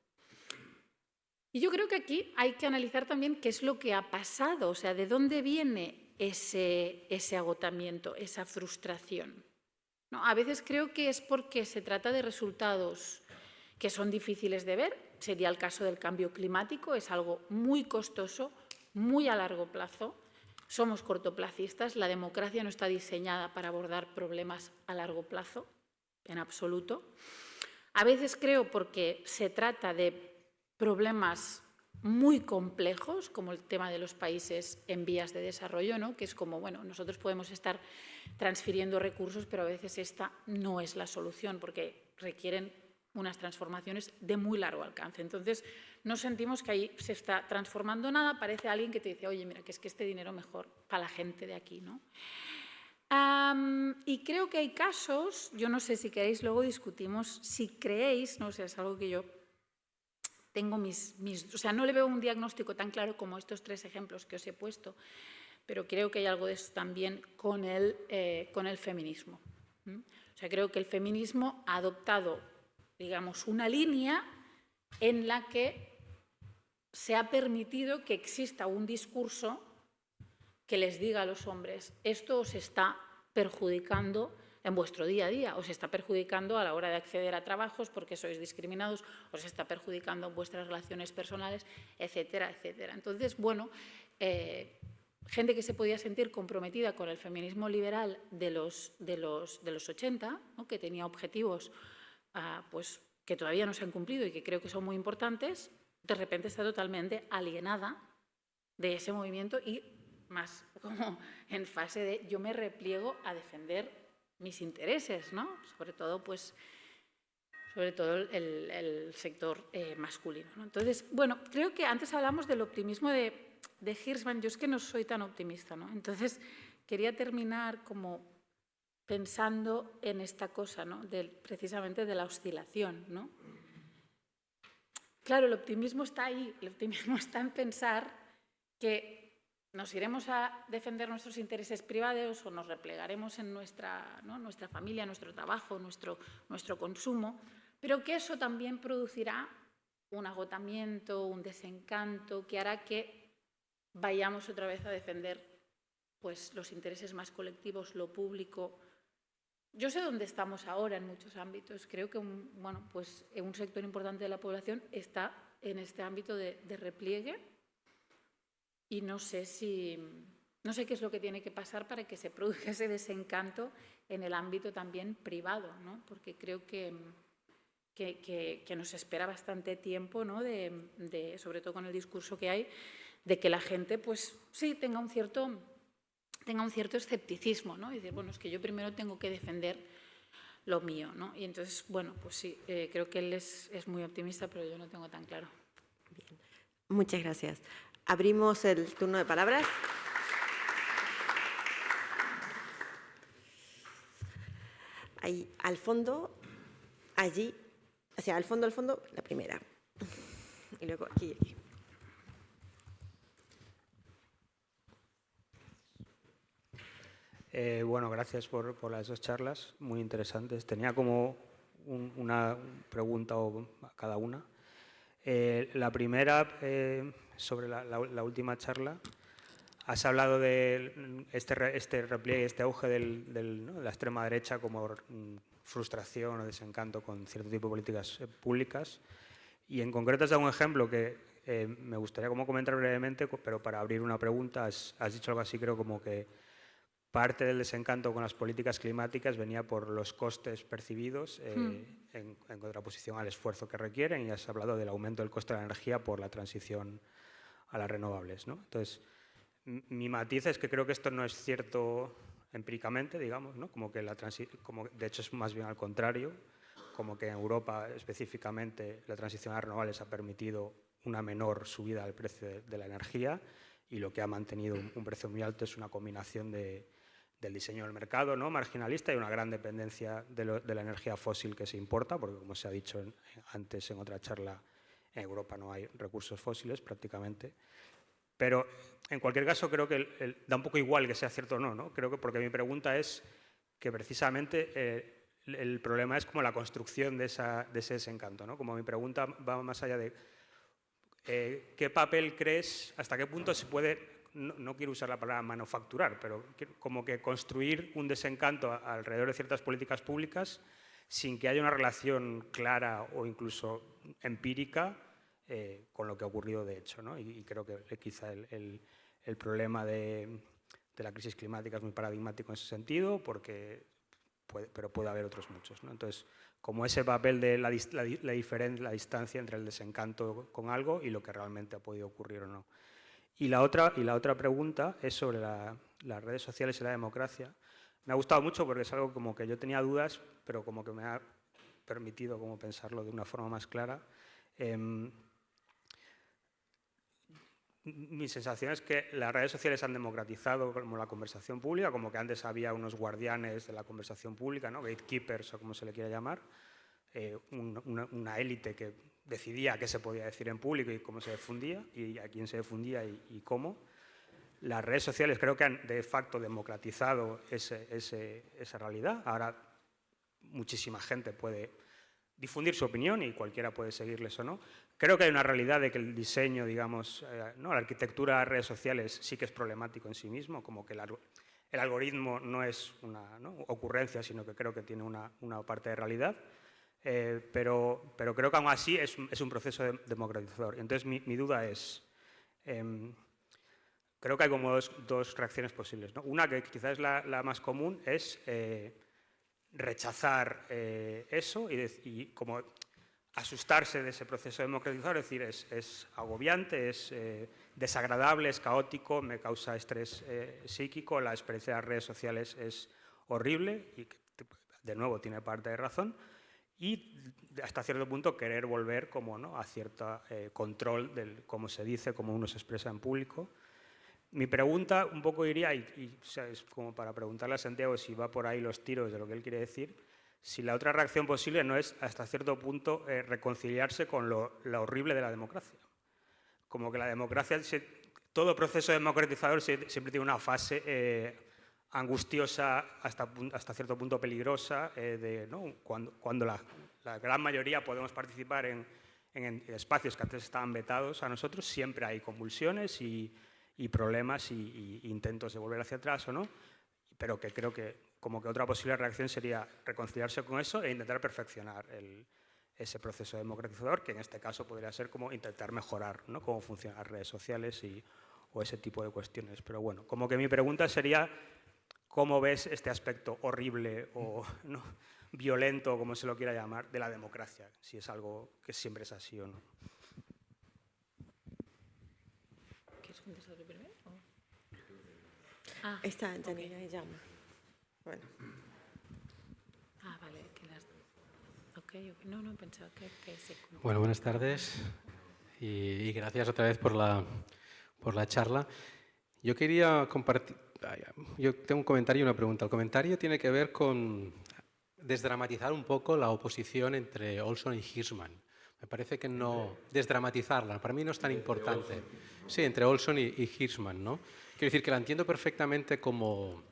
Y yo creo que aquí hay que analizar también qué es lo que ha pasado, o sea, de dónde viene ese agotamiento, esa frustración. ¿No? A veces creo que es porque se trata de resultados que son difíciles de ver. Sería el caso del cambio climático, es algo muy costoso, muy a largo plazo. Somos cortoplacistas, la democracia no está diseñada para abordar problemas a largo plazo, en absoluto. A veces creo porque se trata de problemas muy complejos, como el tema de los países en vías de desarrollo, ¿no? Que es como, nosotros podemos estar transfiriendo recursos, pero a veces esta no es la solución, porque requieren unas transformaciones de muy largo alcance. Entonces, no sentimos que ahí se está transformando nada, parece alguien que te dice, oye, mira, que es que este dinero mejor para la gente de aquí, ¿no? Y creo que hay casos, yo no sé si queréis, luego discutimos, si creéis, no sé, es algo que yo tengo o sea, no le veo un diagnóstico tan claro como estos 3 ejemplos que os he puesto, pero creo que hay algo de eso también con el feminismo. O sea, creo que el feminismo ha adoptado, digamos, una línea en la que se ha permitido que exista un discurso que les diga a los hombres, esto os está perjudicando en vuestro día a día. Os está perjudicando a la hora de acceder a trabajos porque sois discriminados, os está perjudicando en vuestras relaciones personales, etcétera, etcétera. Entonces, bueno, gente que se podía sentir comprometida con el feminismo liberal de los 80, ¿no?, que tenía objetivos pues, que todavía no se han cumplido y que creo que son muy importantes, de repente está totalmente alienada de ese movimiento y más como en fase de yo me repliego a defender mis intereses, ¿no? Sobre todo el sector masculino, ¿no? Entonces, bueno, creo que antes hablamos del optimismo de Hirschman. Yo es que no soy tan optimista, ¿no? Entonces, quería terminar como pensando en esta cosa, ¿no?, precisamente de la oscilación, ¿no? Claro, el optimismo está ahí, el optimismo está en pensar que nos iremos a defender nuestros intereses privados o nos replegaremos en nuestra familia, nuestro trabajo, nuestro consumo, pero que eso también producirá un agotamiento, un desencanto, que hará que vayamos otra vez a defender pues, los intereses más colectivos, lo público. Yo sé dónde estamos ahora en muchos ámbitos. Creo que un sector importante de la población está en este ámbito de repliegue y no sé qué es lo que tiene que pasar para que se produzca ese desencanto en el ámbito también privado, ¿no? Porque creo que nos espera bastante tiempo, ¿no?, sobre todo con el discurso que hay, de que la gente, pues sí, tenga un cierto escepticismo, ¿no? Y decir, bueno, es que yo primero tengo que defender lo mío, ¿no? Y entonces, bueno, pues sí, creo que él es muy optimista, pero yo no tengo tan claro. Bien. Muchas gracias. Abrimos el turno de palabras. Ahí, al fondo, allí, hacia al fondo, la primera. Y luego aquí y aquí. Bueno, gracias por las dos charlas, muy interesantes. Tenía como una pregunta a cada una. La primera, sobre la última charla, has hablado de este repliegue, este auge de la extrema derecha como frustración o desencanto con cierto tipo de políticas públicas. Y en concreto has dado un ejemplo que me gustaría como comentar brevemente, pero para abrir una pregunta, has dicho algo así, creo, como que parte del desencanto con las políticas climáticas venía por los costes percibidos en contraposición al esfuerzo que requieren, y has hablado del aumento del coste de la energía por la transición a las renovables, ¿no? Entonces, mi matiz es que creo que esto no es cierto empíricamente, digamos, ¿no? Como que de hecho es más bien al contrario, como que en Europa específicamente la transición a las renovables ha permitido una menor subida del precio de la energía, y lo que ha mantenido un precio muy alto es una combinación del diseño del mercado, ¿no?, marginalista, y una gran dependencia de la energía fósil que se importa, porque, como se ha dicho antes en otra charla, en Europa no hay recursos fósiles prácticamente. Pero, en cualquier caso, creo que da un poco igual que sea cierto o no, ¿no? Creo que, porque mi pregunta es que precisamente el problema es como la construcción de ese desencanto, ¿no? Como mi pregunta va más allá de ¿qué papel crees, hasta qué punto se puede, no quiero usar la palabra manufacturar, pero como que construir un desencanto alrededor de ciertas políticas públicas sin que haya una relación clara o incluso empírica con lo que ha ocurrido de hecho, ¿no? Y creo que quizá el problema de la crisis climática es muy paradigmático en ese sentido, pero puede haber otros muchos, ¿no? Entonces, como ese papel de la distancia entre el desencanto con algo y lo que realmente ha podido ocurrir o no. Y la otra pregunta es sobre las redes sociales y la democracia. Me ha gustado mucho porque es algo como que yo tenía dudas, pero como que me ha permitido como pensarlo de una forma más clara. Mi sensación es que las redes sociales han democratizado como la conversación pública, como que antes había unos guardianes de la conversación pública, ¿no?, gatekeepers o como se le quiera llamar, una élite que decidía qué se podía decir en público y cómo se difundía, y a quién se difundía y cómo. Las redes sociales creo que han de facto democratizado esa realidad. Ahora muchísima gente puede difundir su opinión y cualquiera puede seguirles o no. Creo que hay una realidad de que el diseño, digamos, ¿no?, la arquitectura de redes sociales sí que es problemático en sí mismo, como que el algoritmo no es una ocurrencia, sino que creo que tiene una parte de realidad, pero creo que aún así es un proceso democratizador. Entonces mi duda es, creo que hay como dos reacciones posibles, ¿no? Una que quizás es la más común es rechazar eso y como asustarse de ese proceso democratizador, es decir, es agobiante, es desagradable, es caótico, me causa estrés psíquico, la experiencia de las redes sociales es horrible y, de nuevo, tiene parte de razón, y hasta cierto punto querer volver como, ¿no?, a cierto control de cómo se dice, cómo uno se expresa en público. Mi pregunta un poco iría, o sea, es como para preguntarle a Santiago si va por ahí los tiros de lo que él quiere decir, si la otra reacción posible no es, hasta cierto punto, reconciliarse con lo horrible de la democracia. Como que la democracia, todo proceso democratizador siempre tiene una fase angustiosa, hasta cierto punto peligrosa, ¿no?, cuando la gran mayoría podemos participar en espacios que antes estaban vetados a nosotros, siempre hay convulsiones y problemas y intentos de volver hacia atrás o no, pero que creo que como que otra posible reacción sería reconciliarse con eso e intentar perfeccionar ese proceso democratizador, que en este caso podría ser como intentar mejorar, ¿no?, cómo funcionan las redes sociales o ese tipo de cuestiones. Pero bueno, como que mi pregunta sería, ¿cómo ves este aspecto horrible o, ¿no?, violento, como se lo quiera llamar, de la democracia? Si es algo que siempre es así o no. ¿Quieres contestarlo primero? Está Janina y llama. Bueno. Vale. Okay. No, pensaba que se... Bueno, buenas tardes y gracias otra vez por la charla. Yo quería compartir... Yo tengo un comentario y una pregunta. El comentario tiene que ver con desdramatizar un poco la oposición entre Olson y Hirschman. Me parece que no... Desdramatizarla, para mí no es tan importante. Sí, entre Olson y Hirschman, ¿no? Quiero decir que la entiendo perfectamente como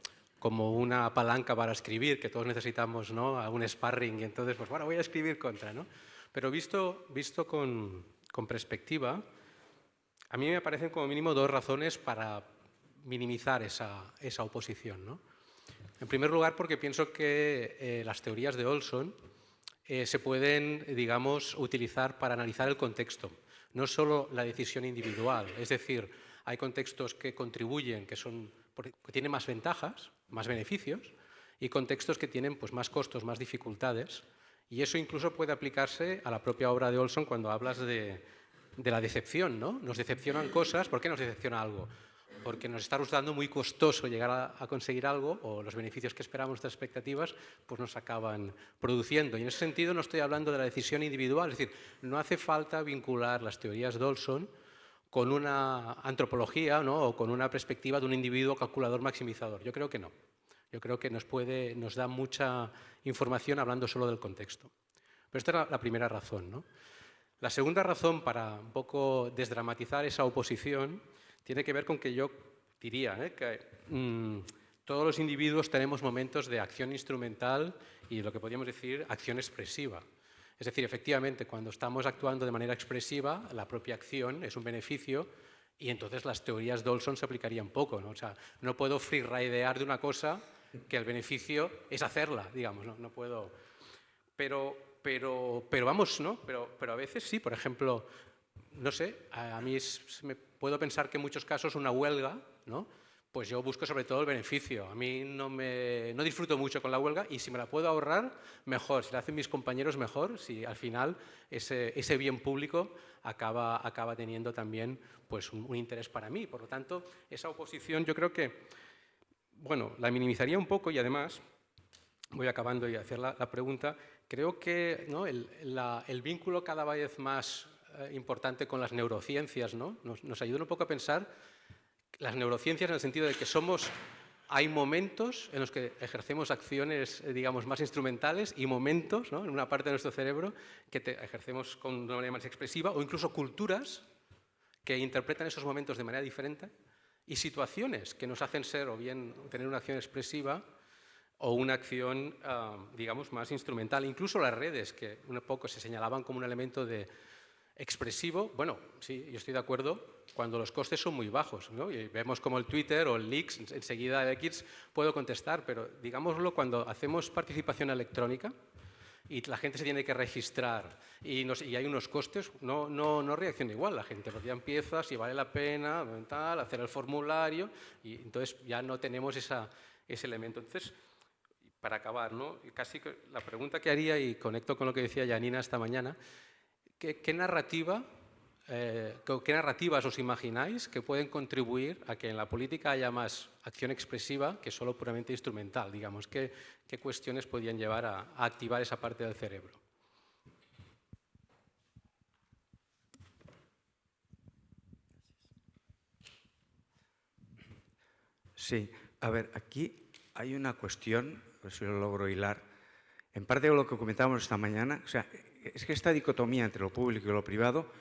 una palanca para escribir, que todos necesitamos, ¿no?, a un sparring, y entonces, pues bueno, voy a escribir contra, ¿no? Pero visto con perspectiva, a mí me parecen como mínimo dos razones para minimizar esa oposición, ¿no? En primer lugar, porque pienso que las teorías de Olson se pueden, digamos, utilizar para analizar el contexto, no solo la decisión individual. Es decir, hay contextos que contribuyen, que tienen más ventajas, más beneficios, y contextos que tienen, pues, más costos, más dificultades. Y eso incluso puede aplicarse a la propia obra de Olson cuando hablas de la decepción, ¿no? Nos decepcionan cosas. ¿Por qué nos decepciona algo? Porque nos está resultando muy costoso llegar a conseguir algo, o los beneficios que esperamos, nuestras expectativas, pues nos acaban produciendo. Y en ese sentido no estoy hablando de la decisión individual, es decir, no hace falta vincular las teorías de Olson con una antropología, ¿no?, o con una perspectiva de un individuo calculador maximizador. Yo creo que no. Yo creo que nos da mucha información hablando solo del contexto. Pero esta es la primera razón, ¿no? La segunda razón para un poco desdramatizar esa oposición tiene que ver con que yo diría que todos los individuos tenemos momentos de acción instrumental y lo que podríamos decir acción expresiva. Es decir, efectivamente, cuando estamos actuando de manera expresiva, la propia acción es un beneficio y entonces las teorías de Olson se aplicarían poco, ¿no? O sea, no puedo freeridear de una cosa que el beneficio es hacerla, digamos, no puedo... Pero vamos, ¿no? Pero a veces sí, por ejemplo, no sé, a mí puedo pensar que en muchos casos una huelga, ¿no?, pues yo busco sobre todo el beneficio. A mí no disfruto mucho con la huelga y si me la puedo ahorrar, mejor. Si la hacen mis compañeros, mejor. Si al final ese bien público acaba teniendo también, pues, un interés para mí. Por lo tanto, esa oposición yo creo que, bueno, la minimizaría un poco y además, voy acabando y a hacer la pregunta, creo que, ¿no?, el vínculo cada vez más importante con las neurociencias, ¿no?, nos ayuda un poco a pensar las neurociencias en el sentido de que hay momentos en los que ejercemos acciones, digamos, más instrumentales y momentos, ¿no?, en una parte de nuestro cerebro que ejercemos de una manera más expresiva, o incluso culturas que interpretan esos momentos de manera diferente y situaciones que nos hacen ser o bien tener una acción expresiva o una acción, digamos, más instrumental. Incluso las redes, que un poco se señalaban como un elemento de Expresivo, bueno, sí, yo estoy de acuerdo cuando los costes son muy bajos, ¿no? Y vemos como el Twitter o el Leaks, enseguida de X puedo contestar, pero digámoslo cuando hacemos participación electrónica y la gente se tiene que registrar y hay unos costes, no reacciona igual la gente, porque ya empieza si vale la pena tal, hacer el formulario y entonces ya no tenemos ese elemento. Entonces, para acabar, ¿no? Casi la pregunta que haría, y conecto con lo que decía Janina esta mañana, ¿qué narrativas os imagináis que pueden contribuir a que en la política haya más acción expresiva que solo puramente instrumental? Digamos, ¿qué cuestiones podrían llevar a activar esa parte del cerebro? Sí, a ver, aquí hay una cuestión, a ver si lo logro hilar, en parte de lo que comentábamos esta mañana, o sea, es que esta dicotomía entre lo público y lo privado,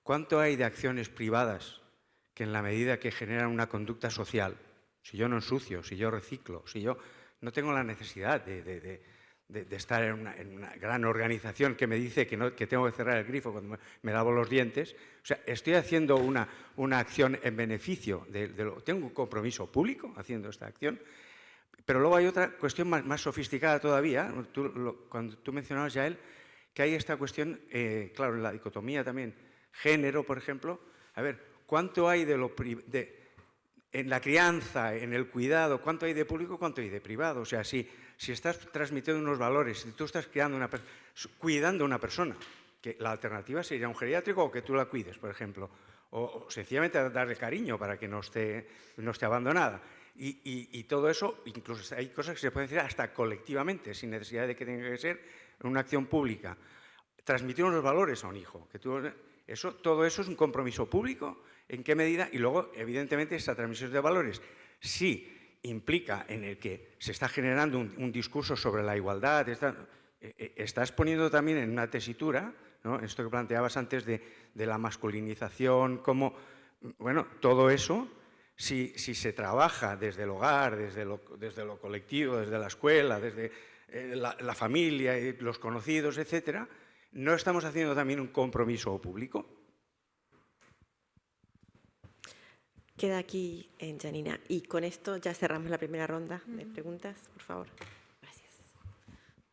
¿cuánto hay de acciones privadas que en la medida que generan una conducta social, si yo no ensucio, si yo reciclo, si yo no tengo la necesidad de estar en una gran organización que me dice que tengo que cerrar el grifo cuando me lavo los dientes, o sea, estoy haciendo una acción en beneficio tengo un compromiso público haciendo esta acción, pero luego hay otra cuestión más sofisticada todavía, cuando tú mencionabas, Yael, que hay esta cuestión, claro, en la dicotomía también, género, por ejemplo, a ver, ¿cuánto hay en la crianza, en el cuidado, cuánto hay de público, cuánto hay de privado? O sea, si estás transmitiendo unos valores, si tú estás cuidando a una persona, que la alternativa sería un geriátrico o que tú la cuides, por ejemplo, o sencillamente darle cariño para que no esté abandonada. Y todo eso, incluso hay cosas que se pueden hacer hasta colectivamente, sin necesidad de que tenga que ser una acción pública. Transmitir unos valores a un hijo, todo eso es un compromiso público, ¿en qué medida? Y luego, evidentemente, esa transmisión de valores sí implica en el que se está generando un discurso sobre la igualdad, estás poniendo también en una tesitura, ¿no? Esto que planteabas antes de la masculinización, como, bueno, todo eso, si se trabaja desde el hogar, desde lo colectivo, desde la escuela, desde la familia, y los conocidos, etcétera, ¿no estamos haciendo también un compromiso público? Queda aquí en Janina. Y con esto ya cerramos la primera ronda de preguntas, por favor. Gracias.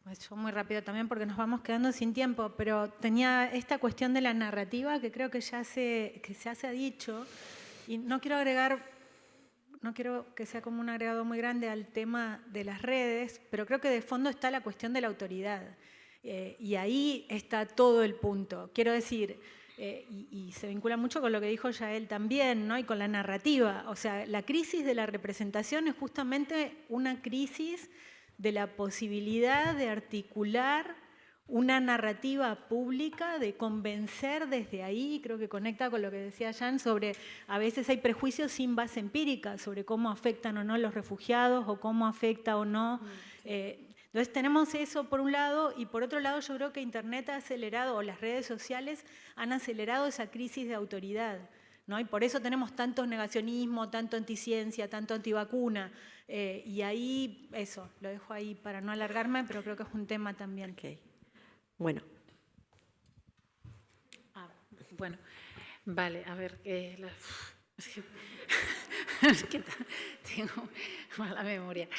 Pues yo muy rápido también porque nos vamos quedando sin tiempo, pero tenía esta cuestión de la narrativa que creo que ya se ha dicho y no quiero que sea como un agregado muy grande al tema de las redes, pero creo que de fondo está la cuestión de la autoridad. Y ahí está todo el punto. Quiero decir, y se vincula mucho con lo que dijo Yael también, ¿no? Y con la narrativa. O sea, la crisis de la representación es justamente una crisis de la posibilidad de articular una narrativa pública, de convencer desde ahí, creo que conecta con lo que decía Jan, sobre a veces hay prejuicios sin base empírica sobre cómo afectan o no los refugiados o cómo afecta o no. Entonces tenemos eso por un lado y por otro lado yo creo que Internet ha acelerado, o las redes sociales han acelerado esa crisis de autoridad, ¿no? Y por eso tenemos tanto negacionismo, tanto anticiencia, tanto antivacuna. Y ahí, eso, lo dejo ahí para no alargarme, pero creo que es un tema también. Okay. Bueno. Bueno, vale, a ver, es que tengo mala memoria.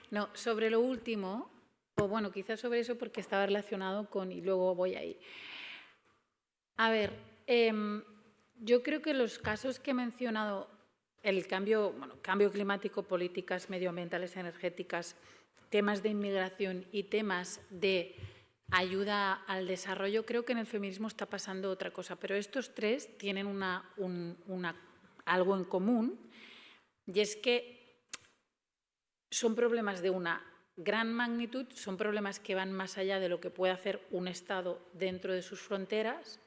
No, sobre lo último, o bueno, quizás sobre eso porque estaba relacionado con, y luego voy ahí. A ver, yo creo que los casos que he mencionado, el cambio climático, políticas medioambientales, energéticas, temas de inmigración y temas de ayuda al desarrollo, creo que en el feminismo está pasando otra cosa, pero estos tres tienen algo en común, y es que son problemas de una gran magnitud, son problemas que van más allá de lo que puede hacer un Estado dentro de sus fronteras,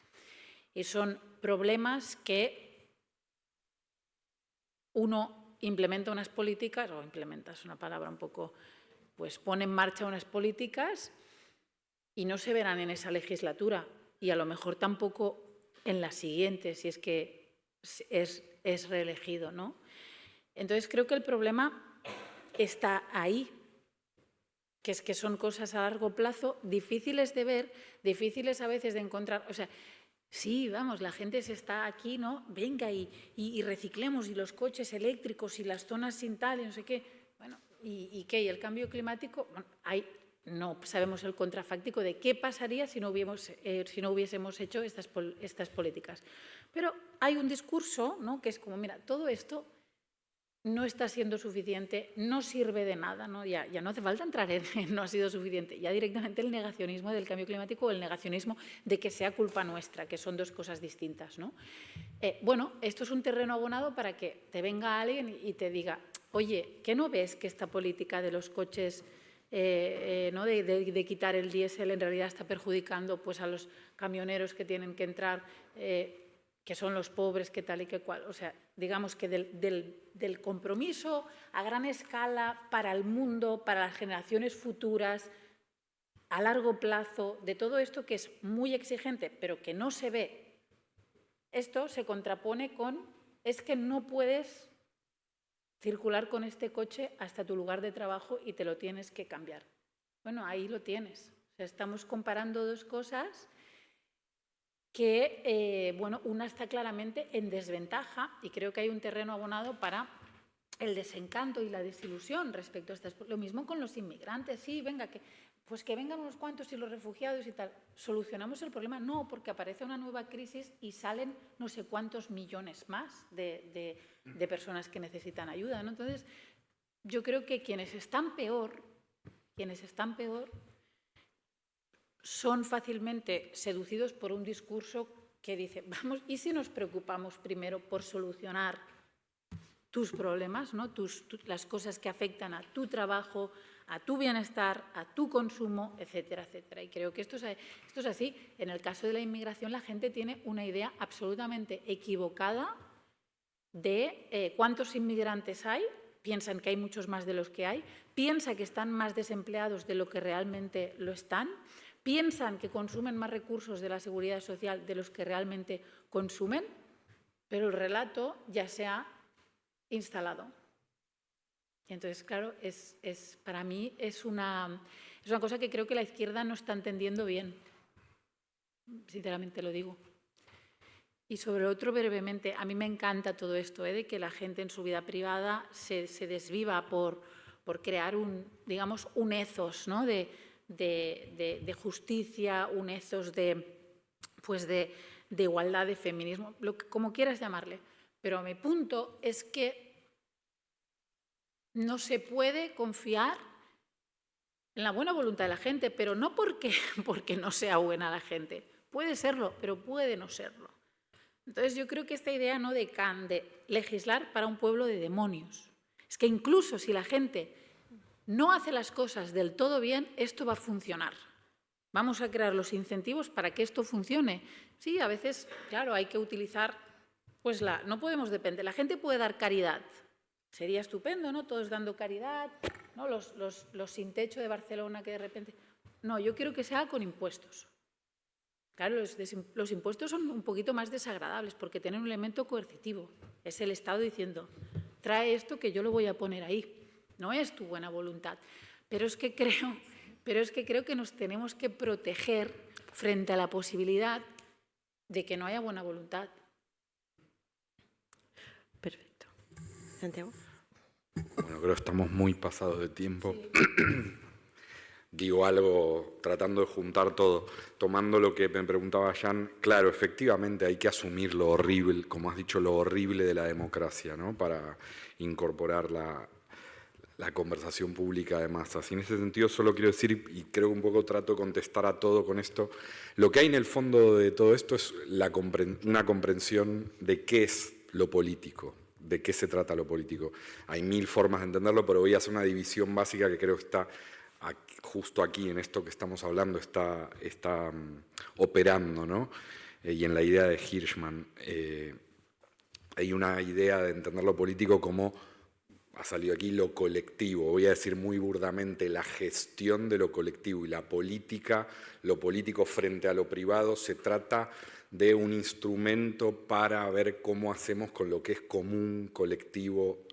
y son problemas que uno implementa unas políticas, o implementa es una palabra un poco, pues pone en marcha unas políticas y no se verán en esa legislatura y a lo mejor tampoco en la siguiente, si es que es reelegido, ¿no? Entonces creo que el problema está ahí, que es que son cosas a largo plazo difíciles de ver, difíciles a veces de encontrar. O sea, Sí, vamos, la gente se está aquí, ¿no? Venga y reciclemos, y los coches eléctricos, y las zonas sin tal, y no sé qué. Bueno, ¿y qué? ¿Y el cambio climático? Bueno, no sabemos el contrafáctico de qué pasaría si no hubiésemos hecho estas políticas. Pero hay un discurso, ¿no?, que es como, mira, todo esto no está siendo suficiente, no sirve de nada, ¿no? Ya no hace falta entrar en no ha sido suficiente, ya directamente el negacionismo del cambio climático o el negacionismo de que sea culpa nuestra, que son dos cosas distintas, ¿no? Bueno, esto es un terreno abonado para que te venga alguien y te diga, oye, ¿qué no ves que esta política de los coches, ¿no?, de quitar el diésel en realidad está perjudicando pues, a los camioneros que tienen que entrar, que son los pobres, que tal y que cual? O sea, digamos que del compromiso a gran escala para el mundo, para las generaciones futuras, a largo plazo, de todo esto que es muy exigente, pero que no se ve, esto se contrapone con, es que no puedes circular con este coche hasta tu lugar de trabajo y te lo tienes que cambiar. Bueno, ahí lo tienes. O sea, estamos comparando dos cosas que, bueno, una está claramente en desventaja y creo que hay un terreno abonado para el desencanto y la desilusión respecto a estas. Lo mismo con los inmigrantes, sí, venga, pues que vengan unos cuantos y los refugiados y tal. ¿Solucionamos el problema? No, porque aparece una nueva crisis y salen no sé cuántos millones más de personas que necesitan ayuda, ¿no? Entonces, yo creo que quienes están peor son fácilmente seducidos por un discurso que dice, vamos, ¿y si nos preocupamos primero por solucionar tus problemas, ¿no? Las cosas que afectan a tu trabajo, a tu bienestar, a tu consumo, etcétera, etcétera? Y creo que esto es así. En el caso de la inmigración, la gente tiene una idea absolutamente equivocada de cuántos inmigrantes hay, piensan que hay muchos más de los que hay, piensan que están más desempleados de lo que realmente lo están, piensan que consumen más recursos de la seguridad social de los que realmente consumen, pero el relato ya se ha instalado. Y entonces, claro, para mí es una cosa que creo que la izquierda no está entendiendo bien, sinceramente lo digo. Y sobre lo otro, brevemente, a mí me encanta todo esto, de que la gente en su vida privada se desviva por crear un ethos, ¿no?, de justicia, un ethos de igualdad, de feminismo, como quieras llamarle. Pero mi punto es que no se puede confiar en la buena voluntad de la gente, pero no porque no sea buena la gente. Puede serlo, pero puede no serlo. Entonces yo creo que esta idea, ¿no?, de Kant, de legislar para un pueblo de demonios, es que incluso si la gente no hace las cosas del todo bien, esto va a funcionar. Vamos a crear los incentivos para que esto funcione. Sí, a veces, claro, hay que utilizar, pues no podemos depender. La gente puede dar caridad. Sería estupendo, ¿no?, todos dando caridad, ¿no?, los sin techo de Barcelona que de repente... No, yo quiero que se haga con impuestos. Claro, los impuestos son un poquito más desagradables porque tienen un elemento coercitivo. Es el Estado diciendo, trae esto que yo lo voy a poner ahí. No es tu buena voluntad. Pero es que creo que nos tenemos que proteger frente a la posibilidad de que no haya buena voluntad. Perfecto. Santiago. Bueno, creo que estamos muy pasados de tiempo. Sí. Digo algo tratando de juntar todo, tomando lo que me preguntaba Jan. Claro, efectivamente hay que asumir lo horrible, como has dicho, lo horrible de la democracia, ¿no?, para incorporar la conversación pública de masas. Y en ese sentido solo quiero decir, y creo que un poco trato de contestar a todo con esto, lo que hay en el fondo de todo esto es una comprensión de qué es lo político, de qué se trata lo político. Hay mil formas de entenderlo, pero voy a hacer una división básica que creo que está justo aquí, en esto que estamos hablando, está operando, ¿no? Y en la idea de Hirschman. Hay una idea de entender lo político como, ha salido aquí, lo colectivo. Voy a decir muy burdamente, la gestión de lo colectivo y la política, lo político frente a lo privado, se trata de un instrumento para ver cómo hacemos con lo que es común, colectivo,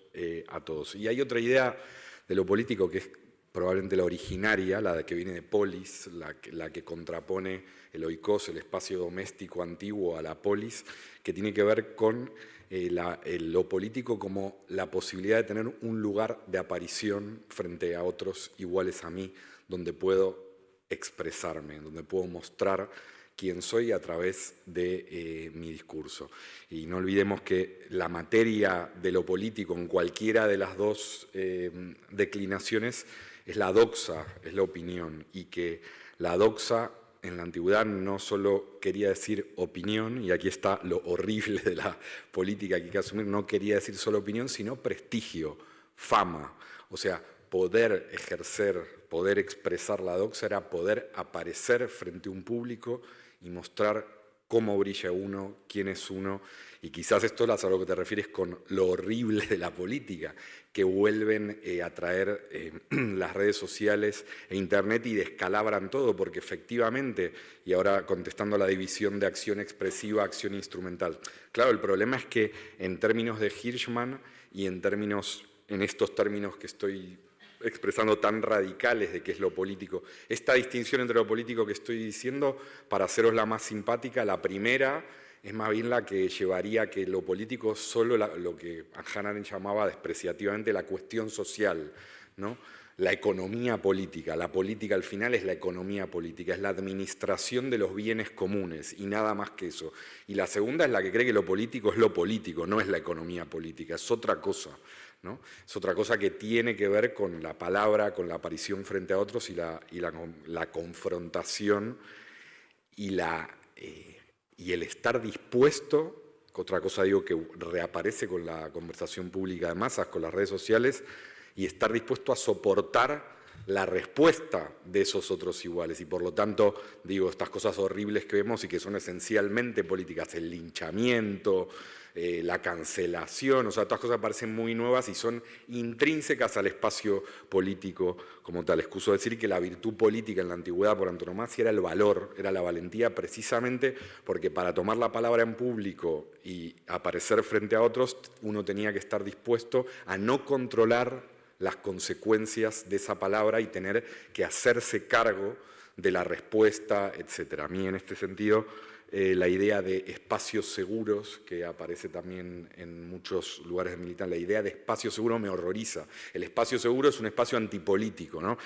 a todos. Y hay otra idea de lo político que es probablemente la originaria, la que viene de polis, la que contrapone el oikos, el espacio doméstico antiguo, a la polis, que tiene que ver con lo político como la posibilidad de tener un lugar de aparición frente a otros iguales a mí, donde puedo expresarme, donde puedo mostrar quién soy a través de mi discurso. Y no olvidemos que la materia de lo político en cualquiera de las dos declinaciones es la doxa, es la opinión, y que la doxa en la antigüedad no solo quería decir opinión, y aquí está lo horrible de la política que hay que asumir, no quería decir solo opinión, sino prestigio, fama. O sea, poder ejercer, poder expresar la doxa era poder aparecer frente a un público y mostrar cómo brilla uno, quién es uno, y quizás esto es a lo que te refieres con lo horrible de la política, que vuelven a traer las redes sociales e Internet y descalabran todo, porque efectivamente, y ahora contestando a la división de acción expresiva, acción instrumental, claro, el problema es que en términos de Hirschman y en estos términos que estoy expresando tan radicales de qué es lo político, esta distinción entre lo político que estoy diciendo, para haceros la más simpática, la primera es más bien la que llevaría a que lo político es solo lo que Hannah Arendt llamaba despreciativamente la cuestión social, ¿no? La economía política. La política al final es la economía política, es la administración de los bienes comunes y nada más que eso. Y la segunda es la que cree que lo político es lo político, no es la economía política, es otra cosa, ¿no? Es otra cosa que tiene que ver con la palabra, con la aparición frente a otros y la confrontación y el estar dispuesto, otra cosa digo que reaparece con la conversación pública de masas, con las redes sociales, y estar dispuesto a soportar la respuesta de esos otros iguales. Y por lo tanto, digo, estas cosas horribles que vemos y que son esencialmente políticas, el linchamiento, la cancelación, o sea, estas cosas parecen muy nuevas y son intrínsecas al espacio político como tal. Excuso decir que la virtud política en la antigüedad por antonomasia era el valor, era la valentía, precisamente porque para tomar la palabra en público y aparecer frente a otros, uno tenía que estar dispuesto a no controlar las consecuencias de esa palabra y tener que hacerse cargo de la respuesta, etc. A mí, en este sentido, la idea de espacios seguros, que aparece también en muchos lugares de militancia, la idea de espacio seguro me horroriza. El espacio seguro es un espacio antipolítico, ¿no?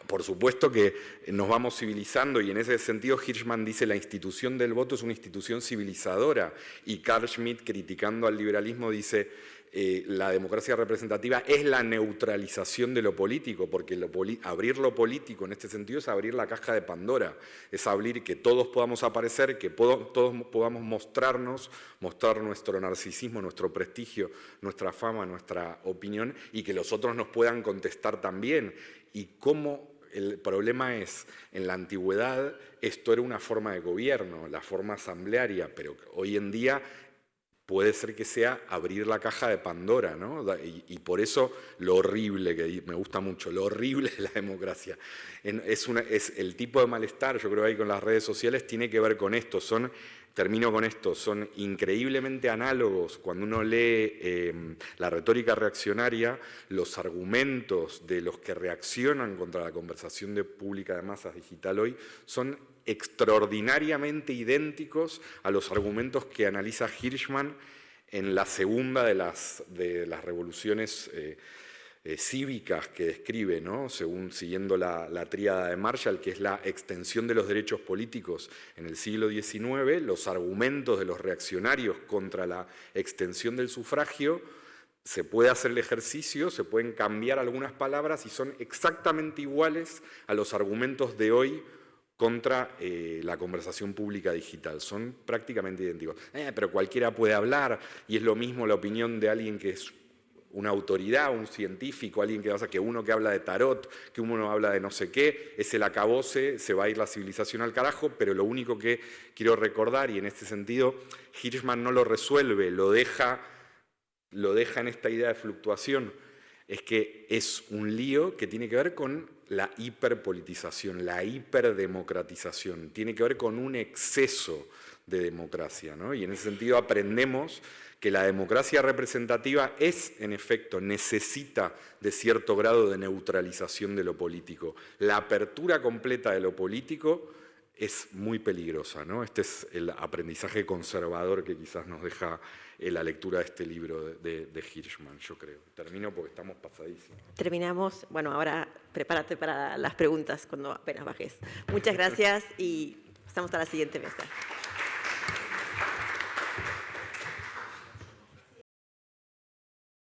Por supuesto que nos vamos civilizando y en ese sentido Hirschman dice la institución del voto es una institución civilizadora y Carl Schmitt, criticando al liberalismo, dice la democracia representativa es la neutralización de lo político, porque abrir lo político en este sentido es abrir la caja de Pandora, es abrir que todos podamos aparecer, que todos podamos mostrarnos, mostrar nuestro narcisismo, nuestro prestigio, nuestra fama, nuestra opinión, y que los otros nos puedan contestar también. Y cómo el problema es, en la antigüedad esto era una forma de gobierno, la forma asamblearia, pero hoy en día puede ser que sea abrir la caja de Pandora, ¿no? Y por eso lo horrible, que me gusta mucho, lo horrible de la democracia. Es el tipo de malestar, yo creo, ahí con las redes sociales, tiene que ver con esto. Termino con esto, son increíblemente análogos cuando uno lee la retórica reaccionaria, los argumentos de los que reaccionan contra la conversación pública de masas digital hoy son extraordinariamente idénticos a los argumentos que analiza Hirschman en la segunda de las revoluciones cívicas que describe, ¿no? Siguiendo la tríada de Marshall, que es la extensión de los derechos políticos en el siglo XIX, los argumentos de los reaccionarios contra la extensión del sufragio, se puede hacer el ejercicio, se pueden cambiar algunas palabras y son exactamente iguales a los argumentos de hoy contra la conversación pública digital. Son prácticamente idénticos. Pero cualquiera puede hablar y es lo mismo la opinión de alguien que es una autoridad, un científico, alguien que uno que habla de tarot, que uno habla de no sé qué, es el acabose, se va a ir la civilización al carajo, pero lo único que quiero recordar, y en este sentido Hirschman no lo resuelve, lo deja en esta idea de fluctuación, es que es un lío que tiene que ver con la hiperpolitización, la hiperdemocratización, tiene que ver con un exceso de democracia, ¿no? Y en ese sentido aprendemos que la democracia representativa es, en efecto, necesita de cierto grado de neutralización de lo político. La apertura completa de lo político es muy peligrosa, ¿no? Este es el aprendizaje conservador que quizás nos deja la lectura de este libro de Hirschman, yo creo. Termino porque estamos pasadísimos. Terminamos. Bueno, ahora prepárate para las preguntas cuando apenas bajes. Muchas gracias y pasamos a la siguiente mesa.